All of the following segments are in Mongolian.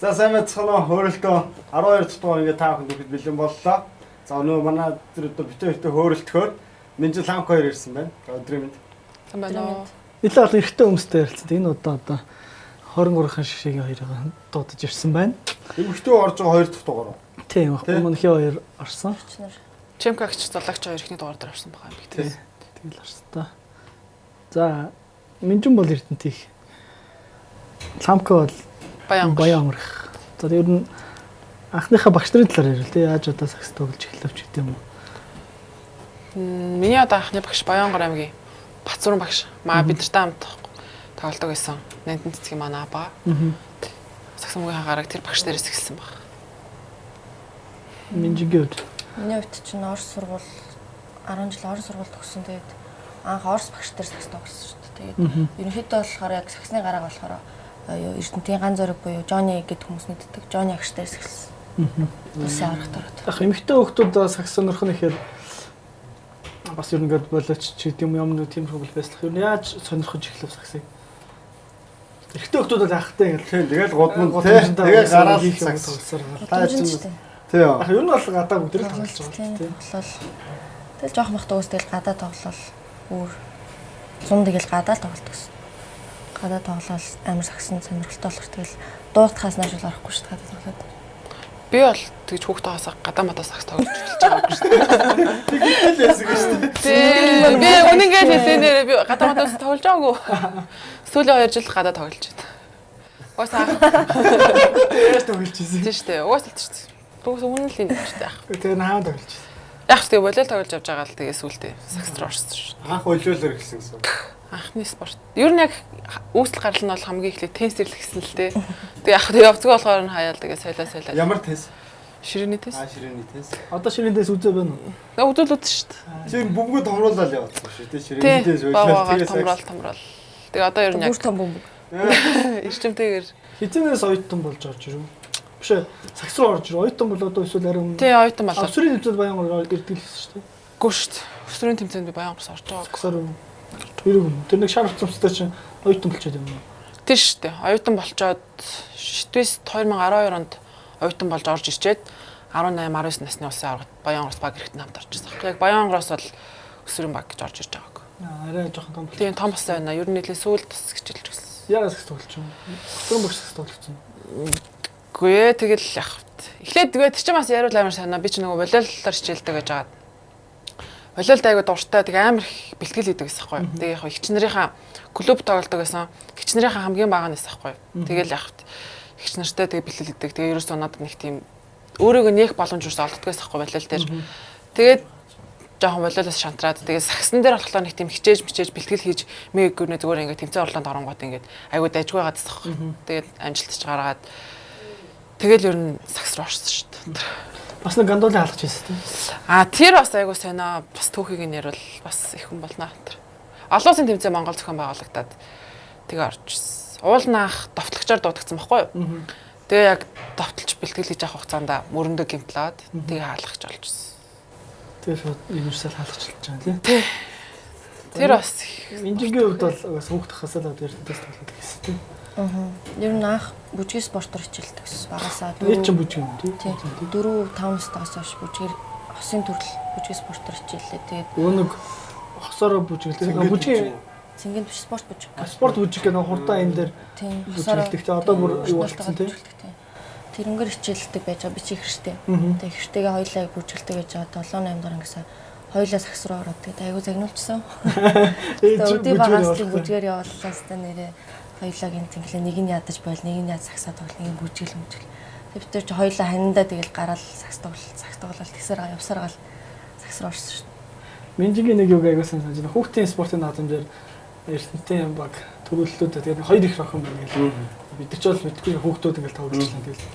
За сайн байцгаана хөөрөлтөө 12 дугаар ингээ та бүхэнд хүргэж бэлэн боллоо. За өнөө манай битээ хөөрөлтөхөөр Минжил хамт хоёр ирсэн байна. За өдрийн мэнд. Сайн байна уу? Нилээ олон эртний хүмүүстэй ярилцсан. Энэ одоо 23-ын шишгийн хоёрыг дуудаж ирсэн байна. Эмэгтэй орж байгаа хоёр дахь дугаар. Тийм баг. Өмнөхий хоёр орсон. Чемкагч залгч хоёр ихний дугаар дээр орсон байгаа юм би. Тэгэл орсон та. За Минжин бол Эрдэнтих. Ламко бол Баян амрах. За ер нь анхныхаа багш нарын талаар ярил тий. Яаж одоо сакс тоглож эхлэв ч гэдэм үү. Миний одоо анхны багш Баянгор аймгийн Бацуран багш. Маа бидэртэй хамт тоглодог байсан. Нантэн цэцгийн манай апа. Сакс мөгийн хагараг тэр багш дээрээс эхэлсэн баг. Минжигүүд. Миний хувьд чинь Орос сургууль 10 жил Орос сургууль төгссөн. Тэгээд анх Орос багш дээр сакс тоглосон шүү дээ. Тэгээд ерөнхийдөө болохоор яг саксны гараа болохоор Эрдэнтийн ганц зориг буюу Жони гэдэг хүмүүс мэддэг. Жони агш дээрс эхэлсэн. Үсэн аргатай. Яг эмэгтэй хүүхдүүд сакс сонирхох нь ихээр бас ер нь гээд болооч ч гэдэм юм тиймэрхүү бол байслах. Ер нь яаж сонирхож эхлэв саксыг? Эрэгтэй хүүхдүүд бол ахтай ингээл тэгэл годмонд тэгээ гараад сакс тоглосоор байгаа. Тийм. Яг ер нь бол гадаа бүгд л тоглож байгаа тийм. Тэгэл жоох мах дөөс тэгэл гадаа тоглол. Өөр 100 тэгэл гадаа л тоглолт гэсэн. Гадаа тоглол амар саксны сонирхолтой болох тэгэл дуутахаас нааш л орохгүй шүү дээ гадаа тоглоод. Би бол тэгж хүүхдээ хасаа гадаа мадаа сакс тоглож эхэлж байгаа юм шүү дээ. Тэгэл яасан гэж шүү дээ. Тийм. Би үнэнгээ хэлсэнээр би гадаа мадаас тоглож байгаагүй. Сүүлийн 2 жил гадаа тоглож байна. Уусаа. Яаж тоглож ийсэн? Тийм шүү дээ. Уусалт шүү дээ. Бүгд үнэн л юм шүү дээ. Тэгээ наав тоглож ийсэн. Яг тэгээ болол тоглож явж байгаа л тэгээ сүүлдээ сакс руу орсон шүү. Анх олиолоор эхэлсэн гэсэн. Анхны спорт. Ер нь яг үүсэл гарал нь бол хамгийн эхлээд теннисээр л эхэлсэн л дээ. Тэгээ яг явцгаа болохоор нь хаяал тэгээ сойлоо. Ямар теннис? Ширээний теннис. Ширээний теннис. Одоо ширээний теннис үзээ байна уу? Үзүүлээд шүү дээ. Тэр бөмбөгөө томруулаад явуулсан шүү дээ. Ширээний теннис үйлдэл томрол. Тэгээ одоо ер нь яг бүр том бөмбөг. эрчимтэйгээр хизэнээс оюутан болж орж ирв. Биш ээ. Сакс руу орж ирв. Оюутан бол одоо эсвэл арай тий оюутан болоо. Австрийн тэмцээнд Баянгор ирдэг л шүү дээ. Гүр шүү дээ. Өсвөрийн тэмцээнд би Баянгорс орж байгаа. Саксаар тэр нэг шар цамцтай чинь оюутан болчиход юм уу? Тэр шүү дээ. Оюутан болчоод шитвэс 2012 онд оюутан болж орж ирчээд 18 19 насны улсын аврагт Баянгорс баг хэрэгтэн хамт орж ирсэн. Яг Баянгороос бол өсвөрийн баг гэж орж ирж байгааг. Арай жоохон том. Тийм том бас байна. Ер нь нэлээ сүүлд бас хичээлж гисэн. Яагаад сакс тоглож юм? Өсвөрийн багш сакс тоглосон. Гүй тэгэл яг эхлээд тэгээ тэр чинь бас яриул амар санаа. Би ч нөгөө волейболоор хичээлдэг гэж байгаа. Волейболд айгуу дуртай тэгээ амар их бэлтгэл хийдэг гэсэн байхгүй. Тэгээ яг ихч нарынхаа клуб тоглодог гэсэн. Ихч нарынхаа хамгийн бага нь гэсэн байхгүй. Тэгэл яг ихч нартай тэгээ бэлтгэл хийдэг. Тэгээ ерөөсөө надад нэг тийм өөрийгөө нээх боломж юус олддог гэсэн байхгүй волейбол дээр. Тэгээд жоохон волейболоос шантраад тэгээ саксан дээр болохоор нэг тийм хичээж бэлтгэл хийж мэггүрнэ зүгээр ингээд тэмцээн орлоонд оронгууд ингээд айгуу дайжгүй байгаа гэсэн байхгүй. Тэгээд амжилтч гаргаад тэгэл ер нь сакс руу орсон шүү дээ. Бас нэг гандуулын хаалгач байсан тийм. Тэр бас айгуу сонио бас түүхийг нь ярил бас их хүн болно тэр. Олон улсын тэмцээн Монгол зохион байгуулагтаад тэгээ орж ирсэн. Уулнаах довтлогчоор дуудагдсан байхгүй юу? Тэгээ яг довтлж бэлтгэл хийж авах хугацаанд мөрөндөө гимтлаад тэгээ хаалгач болж ирсэн. Тэгээ шууд универсал хаалгачлаж байгаа тийм. Тэр бас Минжигийн хувьд бол бас хүүхд хасаад Эрдэнтээс тоглоод гэсэн тийм. Ер нь анх бүжгийн спортоор хичээлдэг гэсэн. Багасаа Эд чинь бүжиг юм тийм. 4-5 настаас хойш бүжгээр хосын төрөл бүжгийн спортоор хичээллээ. Тэгээд нэг хосороо бүжиглээ. Бүжгийн цэнгийн биш спорт бүжиг. Спорт бүжиг гэх нэг хурдан энэ дээр бүжиглдэг тийм. Одоо бүр юу болчихсон тийм. Тэрнгээр хичээлдэг байж байгаа би чи их хэрэгтэй. Тэгээд ихтэйгээ хоёулаа бүжгэлдэг гэж байгаа 7-8 дараа ингэсэн хоёулаа сакс руу ороод тэгээд айгуу загнуулчихсан. Тэгээд өдөө багаас тийм бүжгээр явууллаа хэвээр нэрээ хоёулагийн тэнглээ нэг нь ядаж бойл нэг нь яд саксаа тоглох нэг нь бүжгэл. Тэгээд бид чи хоёулаа ханиндаа тэгэл гараал сакс тоглол тэгсээр явсаар гал сакс руу орсон шүү дээ. Минжигийн нэг юг айгуу санаж байна. Хүүхдийн спортын наадамжаар Эрдэнтийн баг төрөллөөд тэгээд хоёр их охин байна гэл. Бид ч бол мэдгүй хүүхдүүд ингээл тоглосон тэгэл.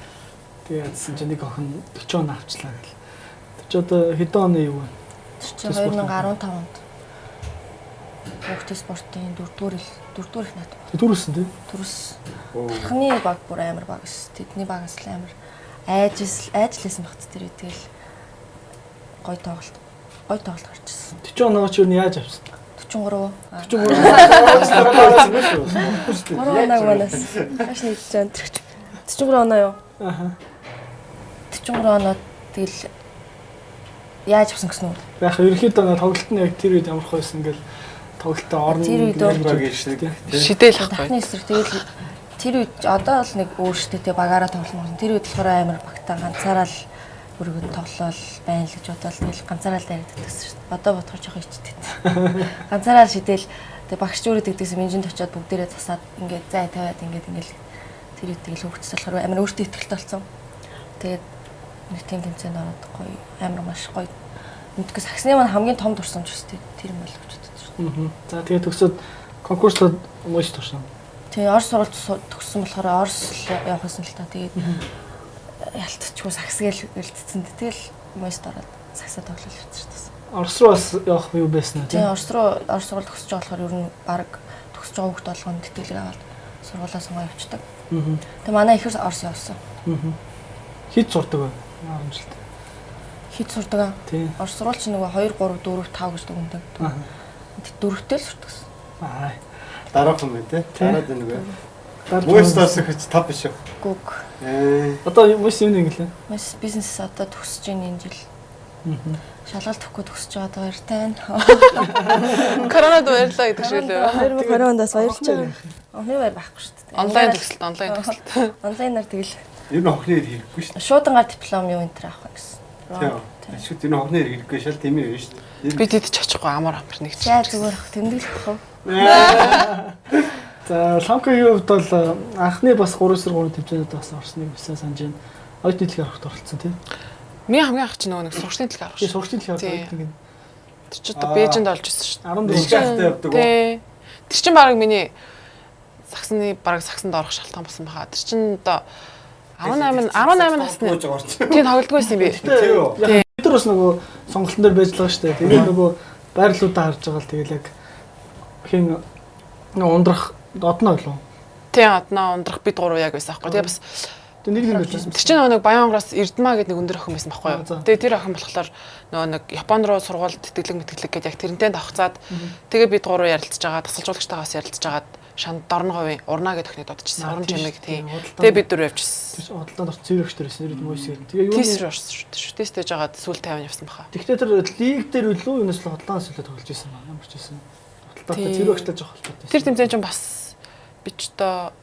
Тэгээд ядсан чинь нэг охин 40 он авчлаа гэл. Тэр чи одоо хэдэн оны юу вэ? Тэр чи 2015 онд хүүхдийн спортын 4-р их наадам. Төрүүлсэн тийм. Төрүүлсэн. Тархны баг бүр амар баг ш. Тэдний багаас л амар айжлээсэн багт тэр тэгэл гой тоглолт гарч ирсэн. 40 оноо ч юу яаж авсан? 43. 43. Манай манаас хаш нэг жан төрч. 43 оноо юу? Аха. 43 оноо тэгэл яаж авсан гэсэн үү? Яг ерөнхийдөө тоглолт нь яг тэр үед ямар хойсон ингээл тоглолтоо орно. Тэр үед Багийн шиг Шидэл ахгүй. Дахны эсрэг тэгэл тэр үед одоо л нэг өөртөө багаараа тоглоно. Тэр үед болохоор амар багтаа ганцаараа л өргөд тоглол байна л гэж бодвол тэгэл ганцаараа л яриад байсан шүү дээ. Одоо бодохоор жоох ичтэй. Ганцаараа шидэл тэг багш өөрөө тэгдэгсэн менежмент очиод бүгдээрээ засаад ингээд зай тавиад ингээд ингээл тэр үед тэгэл хөвгцс болохоор амар өөртөө ихтэй болсон. Тэгээд нэг тийм тэмцээнд ороод гоё амар маш гоё. Мэдгүй саксны маань хамгийн том дурсамж шүү дээ. Тэр юм бол гэж боддог шүү. За тэгээд төгсөөд конкурслууд мууш турсан. Тэгээ Орос сургалт төгссөн болохоор Орос явах гэсэн л та. Тэгээд ялтчгүй саксгээл үлдсэн. Тэгэл мууст ороод саксаа тоглол явчихсан шүү дээ. Орос руу бас явах юу байсан Тэгээ Орос сургалт төгсөж байгаа болохоор ер нь баг төгсөж байгаа хүмүүс болгоно тэтгэлэг аваад сургуулаа сонгоо явчихдаг. Тэгээ манай ихэр Орос явсан. Хэд сурдаг вэ? Амжилт. Хэд сурдаг аа? Тийм. Орос сургууль чи нөгөө 2 3 4 5 гэж дүгнэдэг. Дөрөвтэй л сурдаг. Аа. дараах юм байна те. Дараад байна үгүй. Дарж Мөстөөс их топ биш үү? Гүг. Одоо мөс юм ингэлээ. Маш бизнес одоо төгсөж байна энэ жил. Шалгалт өгөхгүй төгсөж байгаа баяртай байна. Коронад баярлаа гэдэг шиг лээ. 2020 оноос баярлж байгаа. Охны баяр байхгүй шүү дээ. Онлайн төгсөлт. Онлайнаар тэгэл Ер нь охны хэрэггүй шүү дээ. шуудангаар диплом юу энэ төр авах гэсэн. Тийм. Шүүд энэ охны хэрэггүй шал тийм ээ шүү дээ. Би тэд ч очихгүй амар нэг ч. За зүгээр ах тэмдэглэх үү. За ламкагийн хувьд бол анхны бас 3-3 тэмцээнд бас орсныг бисаа санаж байна. Ойд нийтлэгээр авахд оролцсон тийм. Миний хамгийн ах чи нөгөө нэг сургалтын дэлгэр авах. Тийм сургалтын дэлгэр Тийм. авах гэдэг. Тэр чи одоо Бээжинд олж ирсэн шүү дээ. 14 Жигтэй явдаг уу? Тий. Тэр чин баг миний сагсанд орох шалтгаан болсон баха. Тэр чин одоо 18 насны тий тоглодгүй байсан юм би. Тийм. Бид нар бас нөгөө сонголтын дээр байж байгаа шүү дээ. Тэгээд нөгөө байрлалуудаа харж байгаа л тэгэл яг хин нөгөө ундрах одноо гэлөө. Тий одноо ундрах бид гурав яг байсан байхгүй. Тэгээ бас Тэг нэг юм байлаа. тэр чинь нөгөө нэг Баянгоос Эрдмаа гэдэг нэг өндөр охин байсан байхгүй За. юу. Тэгээ тэр охин болохоор нөгөө нэг Японд руу сургуульд тэтгэлэг гэдэг яг тэрнтэй давхцаад тэгээ бид гурав ярилцж байгаа тасалжуулагчтайгаас ярилцж агаад шанд Дорноговын Урнаа гэдэг охиныг дуудчихсан. Уран чимэг тий. Тэгээ бид дөрөв явчихсан. Тэр одолдоод орч зэрэгчтэй байсан нэр мөс юм. Тэгээ юу Тийсэр орсон шүү дээ. Тестэж агаад сүүл 50 явсан баха. Тэгтээ тэр лиг дээр үлээ юунаас л хотлоос үлээ тоглож байсан ба ямар ч байсан. Хотлоотой зэрэгчтэй жоох холбоотой. Тэр тэмцээн чинь бас би ч одоо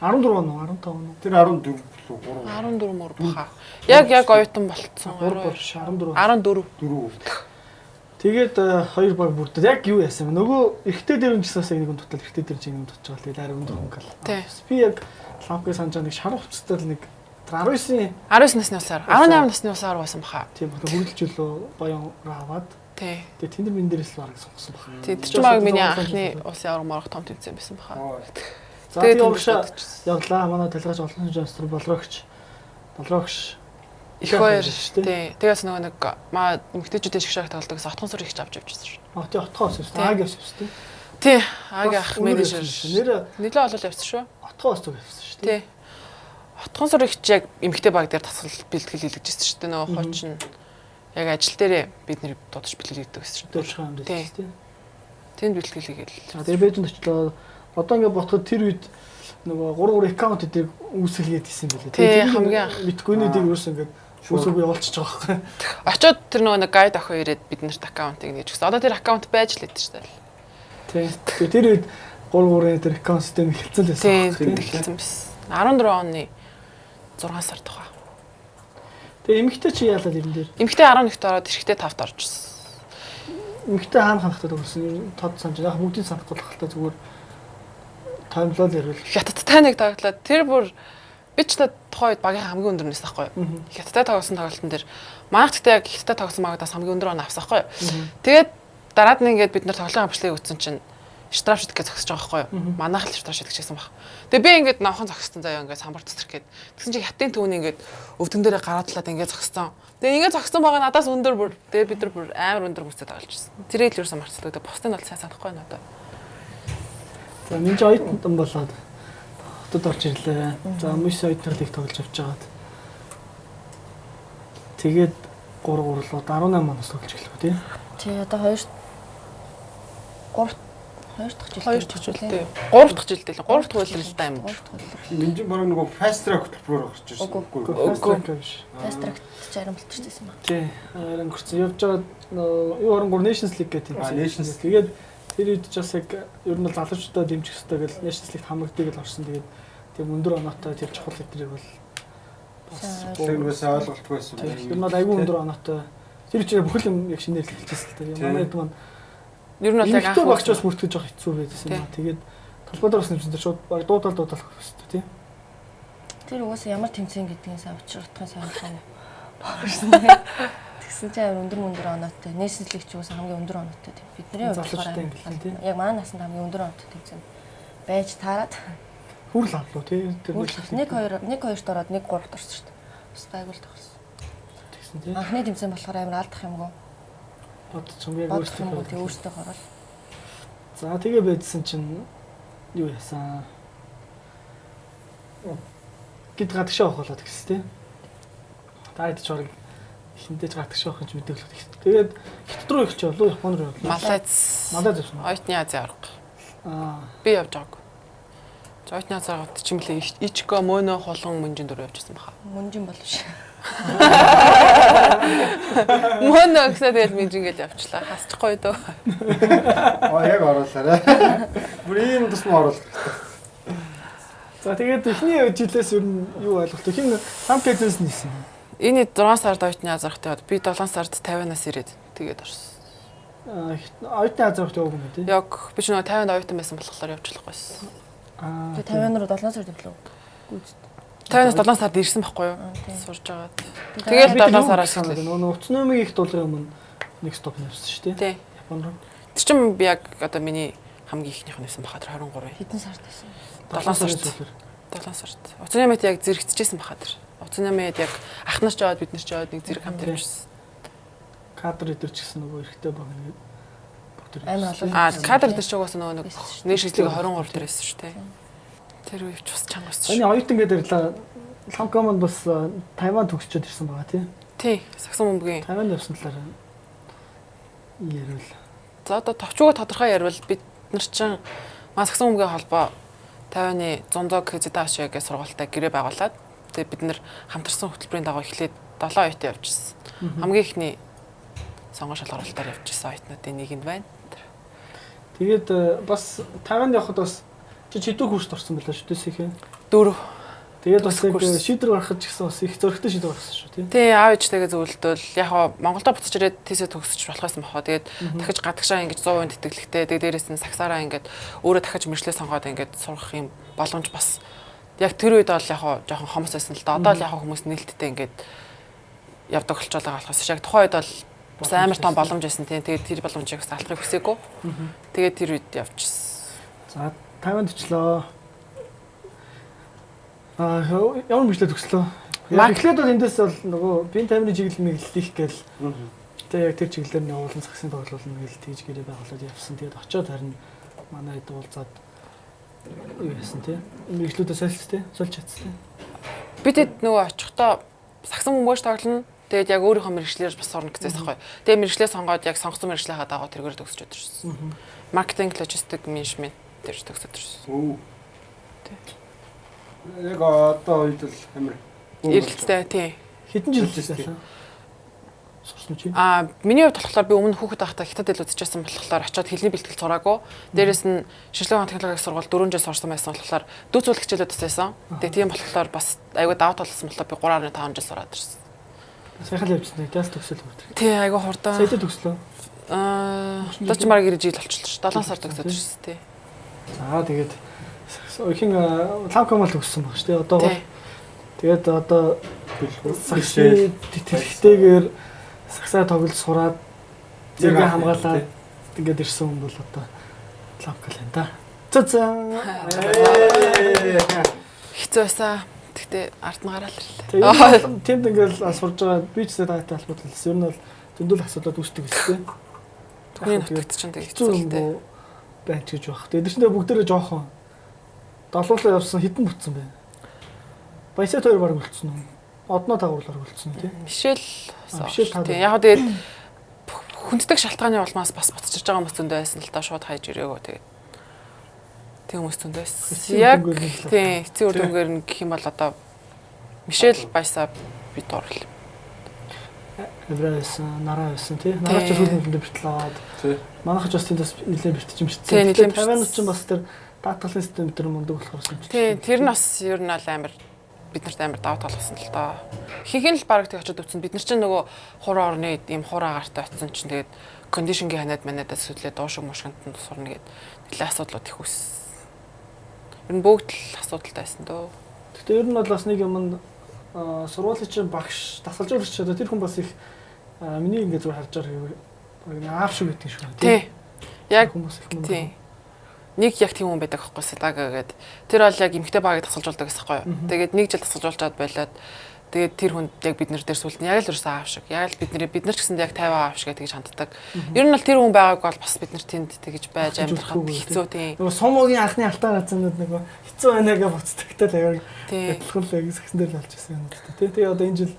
14 он уу 15 он уу. Тэр 14 лөө 14 мөр баха. Яг оюутан болцсон. 3 борш 14. 14. 4. Тэгээд хоёр баг бүрдээд яг юу яасан бэ? Нөгөө эрэгтэй дээр унжсаас нэг юм тутал эрэгтэй дээр чинь юм тутаж байгаа. Тэгээд арай өндөр хөнгөл. Би яг лампыг санаж нэг шар хувцастай л нэг 19 насны усаар 18 насны усаар байсан баха. тийм хөргөлж өлөө баян аваад Тий. тэгээд тэнд минь дээрээс л бараг сонгосон баха. Тэр чинь баг миний анхны улсын авраг марга том тэмцээн байсан баха. За тэгээд урагшаа явлаа. Манай талгаж олон жонстор болрогч их баяр шүү дээ. Тэгээс нөгөө нэг маа эмгтээчүүдийн шгшааг тоглодог гэсэн отхон сур ихч авч явжсэн шүү. тий отгоо авсан шүү. Ааг авсан шүү. Тий. Аагийн ах менежер. Нэр Нэлээ олол явсан шүү. отгоо авсан шүү. Тий. Отхон сур ихч яг эмгтээ баг дээр тасгал бэлтгэл хийлгэжсэн шүү дээ. Нөгөө хуучин яг ажил дээрээ бид нэр дуудаж бэлтгэл хийдэг гэсэн шүү. Дөрших юм дээ тий. Тэнд бэлтгэл хийгээл. За тэгээд Бээжинд очлоо. Одоо ингээд ботход тэр үед нөгөө 3 аккаунт дээр үүсгэлгээд хийсэн байлээ. Тэгээд хамгийн анх биткойнуудыг ерөөс ингээд үүсэлгүй явуулчихж байгаа байхгүй. очоод тэр нөгөө нэг гайд охин ирээд биднэрт аккаунтыг нээж өгсөн. Одоо тэр аккаунт байж л байдаг шүү дээ. Тэгээд тэр үед 3 тэр аккаунт систем эхэлсэн л байсан. Тийм эхэлсэн байсан. 14 оны 6 сард тухай. Тэгээд эмэгтэй чи яалаа ирэн дээр? Эмэгтэй 11-т ороод эрэгтэй 5-т орж ирсэн. Эмэгтэй хаана ханахтаа төгссөн? Ер нь тод санаж яг бүгдийг санахгүй л хальтаа зүгээр таймлол ярил. Хятадтай нэг тоглоод тэр бүр би ч тухайн үед багийн хамгийн өндөрнөөс таахгүй юу. Хятадтай тоглосон тоглолтын дээр манайх гэхдээ яг хятадтай тоглосон багаас хамгийн өндөр он авсан байхгүй юу. Тэгээд дараад нь ингээд бид нар тоглоомын амжилтыг өгсөн чинь штраф шидэх гэж зогсож байгаа байхгүй юу. Манайх л штраф шидэх гэсэн баг. Тэгээд би ингээд навхан зогссон заяа ингээд самбар цэцрэх гээд тэгсэн чинь хятадын төвний ингээд өвдөн дээрээ гараадлаад ингээд зогссон. Тэгээд ингээд зогссон байгаа надаас өндөр бүр. Тэгээд бид нар бүр амар өндөр хүмүүстэй тоглож ирсэн. Тэрийг л ерөөсөө марцдаг. Тэгээд бусдын бол сайн санахгүй байна одоо. За минь оюутан болоод хотод орж ирлээ. За мөс оюутнуудыг тоглож авч жагаад. Тэгээд 3 луу 18 оноос тоглож эхлэв тий. Тий одоо 2 2 дахь жил. 2 дахь жилдээ. 3 дахь жилдээ л 3 дахь үйлрэлтэй юм. 3 дахь үйлрэл. Минжин бараг нөгөө fast track төлбөрөөр гарч ирсэн. Үгүй биш. Fast track чарам болчихсон юм байна. Тий. Харин гүрсэн явж байгаа U23 Nations League гэдэг юм. Nations. Тэгээд тэр үед ч бас яг ер нь бол залуучуудаа дэмжих хэрэгтэй гэж Nations League хамрагдгийг л орсон. Тэгээд тийм өндөр оноотой тэр чухал хэтрийг бол бас тэрнээс ойлголтгүй байсан. ер нь бол айгүй өндөр оноотой. Тэр чинь бүхэл юм яг шинээр л хэлчихсэн л дээ. Манай хэд маань Ер нь бол яг анх багчаас бүртгэж явах хэцүү байдсан юм аа. Тэгээд толгойдоор бас нэмсэн шууд баг дуудаал хэвчээ тий. Тэр угаасаа ямар тэмцээн гэдгийг сайн учруулахын сонирхол байна. Тэгсэн чинь өндөр оноотой. Nations League ч угаасаа хамгийн өндөр оноотой тийм. Бидний хувьд яг манай насанд хамгийн өндөр оноотой тэмцээн байж таарад хүрл авлуу тий. Тэр 1-2-т ороод 1-3-т орсон шүү дээ. Бас гайгүй тохирсон. Тэгсэн тий. Анхны тэмцээн болохоор амар алдах юмгүй. Бодчих юм яг өөртөө гараад. За тэгээ байдсан чинь юу яасан? Гэт гадагшаа авах болоод гэсэн тий. Таад ч орог хинтэж гадагшаа авах юм мэдээлэл өгөх. Тэгээд хятад руу ихч болов уу Япон руу явлаа. Малайз явсан. Оюутны Азийн арга. Би явж байгаагүй. Оюутны Азийн аргад чимлээ Ичко Мөнө холон мөнжин дөрөв явжсэн баха. Мөнжин боловч. Мөнө гэсээ тэгэл мэнжингээл явчлаа. Хасчихгүй дөө. Яг оруулаарай. Бүр ийм тусмаа оруулах хэрэгтэй. За тэгээд эхний жилээс ер нь юу ойлголт вэ? Хин сам кейсээс нисэн. Энэ 6 сард оюутны Азархт яваад би 7 сард 50-аас ирээд тэгээд орсон. Оюутны Азархт яваг юм тий. Яг би ч нөгөө 50-нд оюутан байсан болохоор явчихлахгүйсэн. Тэгээ 50 руу 7 сард явлаа. 50-аас 7 сард ирсэн байхгүй юу? Сурж байгаад. Тэгээд 7 сараас эхэллээ. Нөгөө уц нөмийн их дуулрын өмнө нэг стоп нэвсэн шүү дээ. Тий. Японд руу. Тэр чинь би яг одоо миний хамгийн ихнийх нь байсан баха тэр 23. Хэдэн сард байсан? 7 сард. 7 сард. Уцнамэд яг зэрэгцчихсэн баха тэр. Уцнамэд яг ахнаас ч аваад бид нар ч аваад нэг зэрэг хамт явчихсан. Кадр идэрч гэсэн нөгөө эрэгтэй баг нэг амар олон. Кадр дээр ч угаасаа нөгөө нэг нээшлэгийг 23 дээр байсан шүү дээ. Тэр үеч бас чангаас шүү. Эний оюутан гэдэг ирлээ. Ланкомонд бас Тайван төгсчөөд ирсэн байгаа тий. Тий, Саксон бөмбөгийн. Тайванд явсан талаар ярил. За одоо товчгоо тодорхой ярил бид нар чинь Саксон бөмбөгийн холбоо Тайваны Зунзог Хизидаши гэх сургуультай гэрээ байгуулад тэгээд бид нар хамтарсан хөтөлбөрийн дагуу эхлээд 7 оюутан явжсэн. Хамгийн ихний сонгон шалгуулалтаар явжсэн оюутнуудын нэгэнд байна. Тэгээд бас Тайванд явхад бас хэдэн курст орсон байлаа шүү дээ сихэ. 4. Тэгээд бас яг шийдвэр гаргах гэсэн бас их зөрөгтэй шийдвэр гаргасан шүү тий. Тий, аав ээжтэйгээ зөвлөдөл яг хаа Монголдо буцаж ирээд тийсээ төгсөж болох байсан бахаа. Тэгээд дахиж гадагшаа ингэж 100% тэтгэлэгтэй. Тэгээд дээрээс нь сагсаараа ингэж өөрөө дахиж мэржлээ сонгоод ингэж сурах юм боломж бас яг тэр үед бол яг хаа жоохон хомос байсан л да. Одоо л яг хүмүүс нээлттэй ингэж явдаг болчихлоо болохоос яг тухайн үед бол бас амар том боломж байсан тий. Тэгээд тэр боломжийг бас алахыг хүсээгүй. Тэгээд тэр үед явчихсан. За Тайванд очлоо. Ямар мэржлээ төгслөө? Яг эхлээд бол эндээс бол нөгөө бие тамирын чиглэл мэглэлих гээл. Тэгээ яг тэр чиглэлээр нь явуулан цагсын тоглоулна гээл тийж гэрээ байгуулад явсан. Тэгээд очиод харин манай хэд уулзаад юу яасан тий? Мэглэлүүдээ сольж чадсан. Би тэд нөгөө очихдоо сагсан бөмбөж тоглоно. Тэгээд яг өөрийнхөө мэргэжлээр бас сурна гэсэн байхгүй. Тэгээд мэргэжлээ сонгоод яг сонгосон мэргэжлийнхаа дагуу тэргээр төгсөж өдөрсөн. Маркетинг, логистик, менежмент дээр төгсөж өдөрсөн. Яг одоо үед л амар эрэлттэй тий. Хэдэн жил хийсэн? Сурсан чи? Миний хувьд болохоор би өмнө хүүхэд байхдаа хятад хэл үзчихсэн болохоор очиод хэлний бэлтгэл сураагүй. Дээрээс нь шинжилгээ технологийн сургууль 4 жил сурсан байсан болохоор дүүцүүл хичээлүүд байсан. Тэгээ тийм болохоор бас айгүй даваа толсон болохоор би 3.5 жил сураад ирсэн. Сайхан л явчихсан. Даас төгсөл хүрдэг. Тий, айгүй хурдан. Саяд төгслөө. Одоо ч марг 9 жил болчихлоо. 7 сар төгсөөд ирсэн тий. За тэгээд хин ланкомол төгссөн баг шүү дээ. Одоо тэгээд одоо сагсны тэтгэлэгтэйгээр сагсаа тоглож сураад зэрэг хамгаалаад ингээд ирсэн хүн бол одоо ланкол энэ да. Хэцүү байсан. Тэгтээ ард нь гараал ирлээ. Тэгээд тэнд ингээд сурж байгаа бичсээ таатай холбоотлолс ер нь бол зөндөл асуудлууд үүсдэг гэсэн. Түүний нутагт ч тэгээд хэцүү л дээ. Байна ч гэж баг. Тэгээд эдгээрээ бүгдээрээ жоохон долуулаа явсан хитэн бүтсэн байна. Баясаа тойр баг үлдсэн үү? Одноо дагуурлаар үлдсэн тий. Мишэл тий. Яг тэгээд хүнддэг шалтгааны улмаас бас буцаж байгаа хүмүүс зөндөө байсан л да шууд хайж ирээгөө тэгээд Тийм хүмүүс зөндөөс. Яг тийм эцсийн үр дүнгээр нь гэх юм бол одоо Мишель Баясаа би дуурлаа. Эврэс нараа байсан тий. Нараа ч сүүлийн хүндээ бэртэл аваад. Тий. Манайх ч бас тэндээс нэлээд бэртэж юм шигтсэн. Тийм 50-аад ч бас тэр даатгалын систем тэр мундаг болохоор юм чи. Тий, тэр нь бас ер нь бол амар бид нарт амар даваа талгасан л доо. Ихэнх нь л баг тэг очиод үтсэн. Бид нар чинь нөгөө хураа орны ийм хураа гартаа очисон чинь тэгээд кондишнгийн ханаад манадаас сүлээ дуушиг мушгинд нь сурна гэд нэлээ асуудлууд их үс. Ер нь бүгд л асуудалтай байсан дөө. Гэтэ ер нь бол бас нэг юм сургуулийн чинь багш дасгалжуулагч одоо тэр хүн бас их миний ингээд зүгээр харж байгаа аав шиг гэдэг шүү. Тий. Яг хүмүүс их мөн. Тий. Нэг яг тийм хүн байдаг аахгүй Садага гэдэг. Тэр бол яг эмгтэй багыг дасгалжуулдаг гэсэн байхгүй юу. Тэгээд нэг жил дасгалжуулчаад байлаад тэгээд тэр хүнд яг бид нар дээр сүлд нь яг л ерөөсөө аав шиг. Яг л бид нар ч гэсэнд яг 50 аав шиг тэгж ханддаг. Ер нь бол тэр хүн байгааг бол бас бид нар тэнд тэгж байж амьдрахад хэцүү тийм. Нөгөө сумогийн анхны алтаа газрууд нөгөө хэцүү байна гэж буцтагтай л аяг. Тийм. Адилхан л сексэн дээр л болж байсан юм байна. Тэгээ одоо энэ жил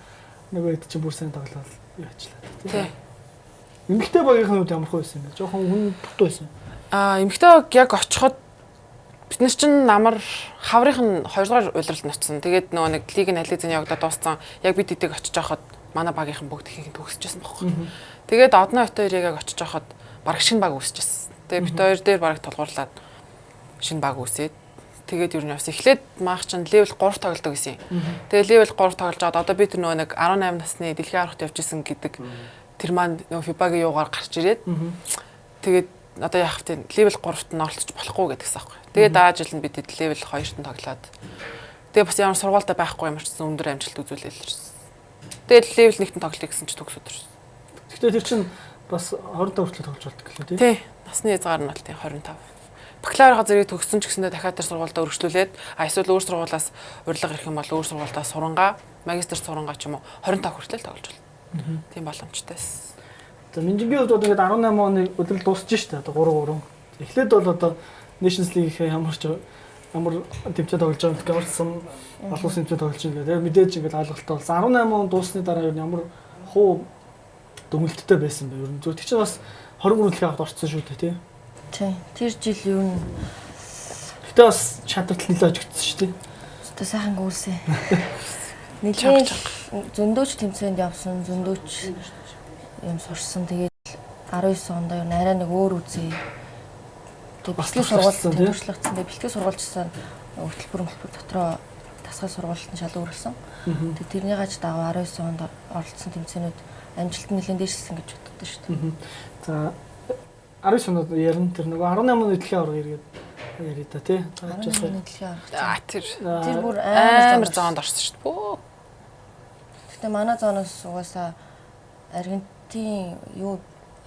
нөгөө хэд чинь бүр сайн тоглоод яачлаа. Тийм. Эмгтэй багийнхан үед ямар хөө байсан бэ? Жохон хүн дутуу байсан. Эмгтэй баг яг очиход бид нар чинь намар хаврынх нь 2 дугаар улиралд очсон. Тэгээд нөгөө нэг лигийн ализын явагдаад дууссан. Яг бид эдэг очиж байхад манай багийнхан бүгд ихэнх төгсөжсэн байхгүй. Тэгээд одны өтөр яг очиж байхад баг шинэ баг үүсчихсэн. Тэгээд бид хоёр дээр баг толгуурлаад шинэ баг үүсээд тэгээд юу нэг эхлээд маах чинь левел 3 тоглодог гэсэн юм. Тэгээд левел 3 тоглож аваад одоо би тэр нөгөө нэг 18 насны дэлхийн аврагт явж исэн гэдэг тэр маань нөгөө FIBA-гийн юугаар гарч ирээд тэгээд одоо яах вэ? Левел 3-т нь оролцож болохгүй гэдгсэн аахгүй. Тэгээд дараа жил нь бид левел 2-т нь тоглоод. Тэгээд бас ямар сургуультай байхгүй юм ч гэсэн өндөр амжилт үзүүлээл ирсэн. Тэгээд левел 1-т нь тоглоё гэсэн чи төгс өдөр. Гэхдээ тэр чинь бас 25 хүртэл тоглож болдог гэлээ тий. Тий. Насны хязгаар нь бол тий 25. Бакалаврын зэрэг төгссөн ч гэсэндээ дахиад тэр сургуультай өргөжлүүлээд эсвэл өөр сургуулиас урилга ирэх юм бол өөр сургуультаа сурангаа, магистр сурангаа ч юм уу 25 хүртэл тоглож болно. Тийм боломжтой байсан. За Минжингийн хувьд одоо ингээд 18 оны өдрөл дуусж штэ одоо 3-3. Эхлээд бол одоо Nations League-ийн ямар тэмцээн тоглож байгаа гэдэг орсон олон улсын тэмцээн тоглож байгаа. Тэгээд мэдээж ингээд алгалтай болсон. 18 он дуусны дараа ямар хуу дүгнэлттэй байсан бэ? Ер нь зөв тийч бас 23 дэлхийн авт орсон шүү дээ тий. Тий. Тэр жил юу нэ? Гэтэ бас чадварт нэлээд ажигдсан шүү дээ. Өөртөө сайхан гүйлсэн. Нэлээд зөндөөч тэмцээнд явсан, зөндөөч юм сурсан. Тэгээд 19 онд юу арай нэг өөр үзье. Тэгээд бэлтгэл сургуульд төвчлэгдсэн. Тэгээд бэлтгэл сургуульчсан хөтөлбөр дотроо дасгал сургуульд нь шал өөрлөсөн. Тэгээд тэрний гаж дагуу 19 онд оролцсон тэмцээнүүд амжилт нь нэлээд дээшсэн гэж боддог шүү дээ. За 19 онд ярина тэр нөгөө 18 оны дэлхийн авраг иргээд яри та тий. Тэр бүр амар зоонд орсон шүү дээ. Гэтэ манай зооноос угаасаа Аргентин юу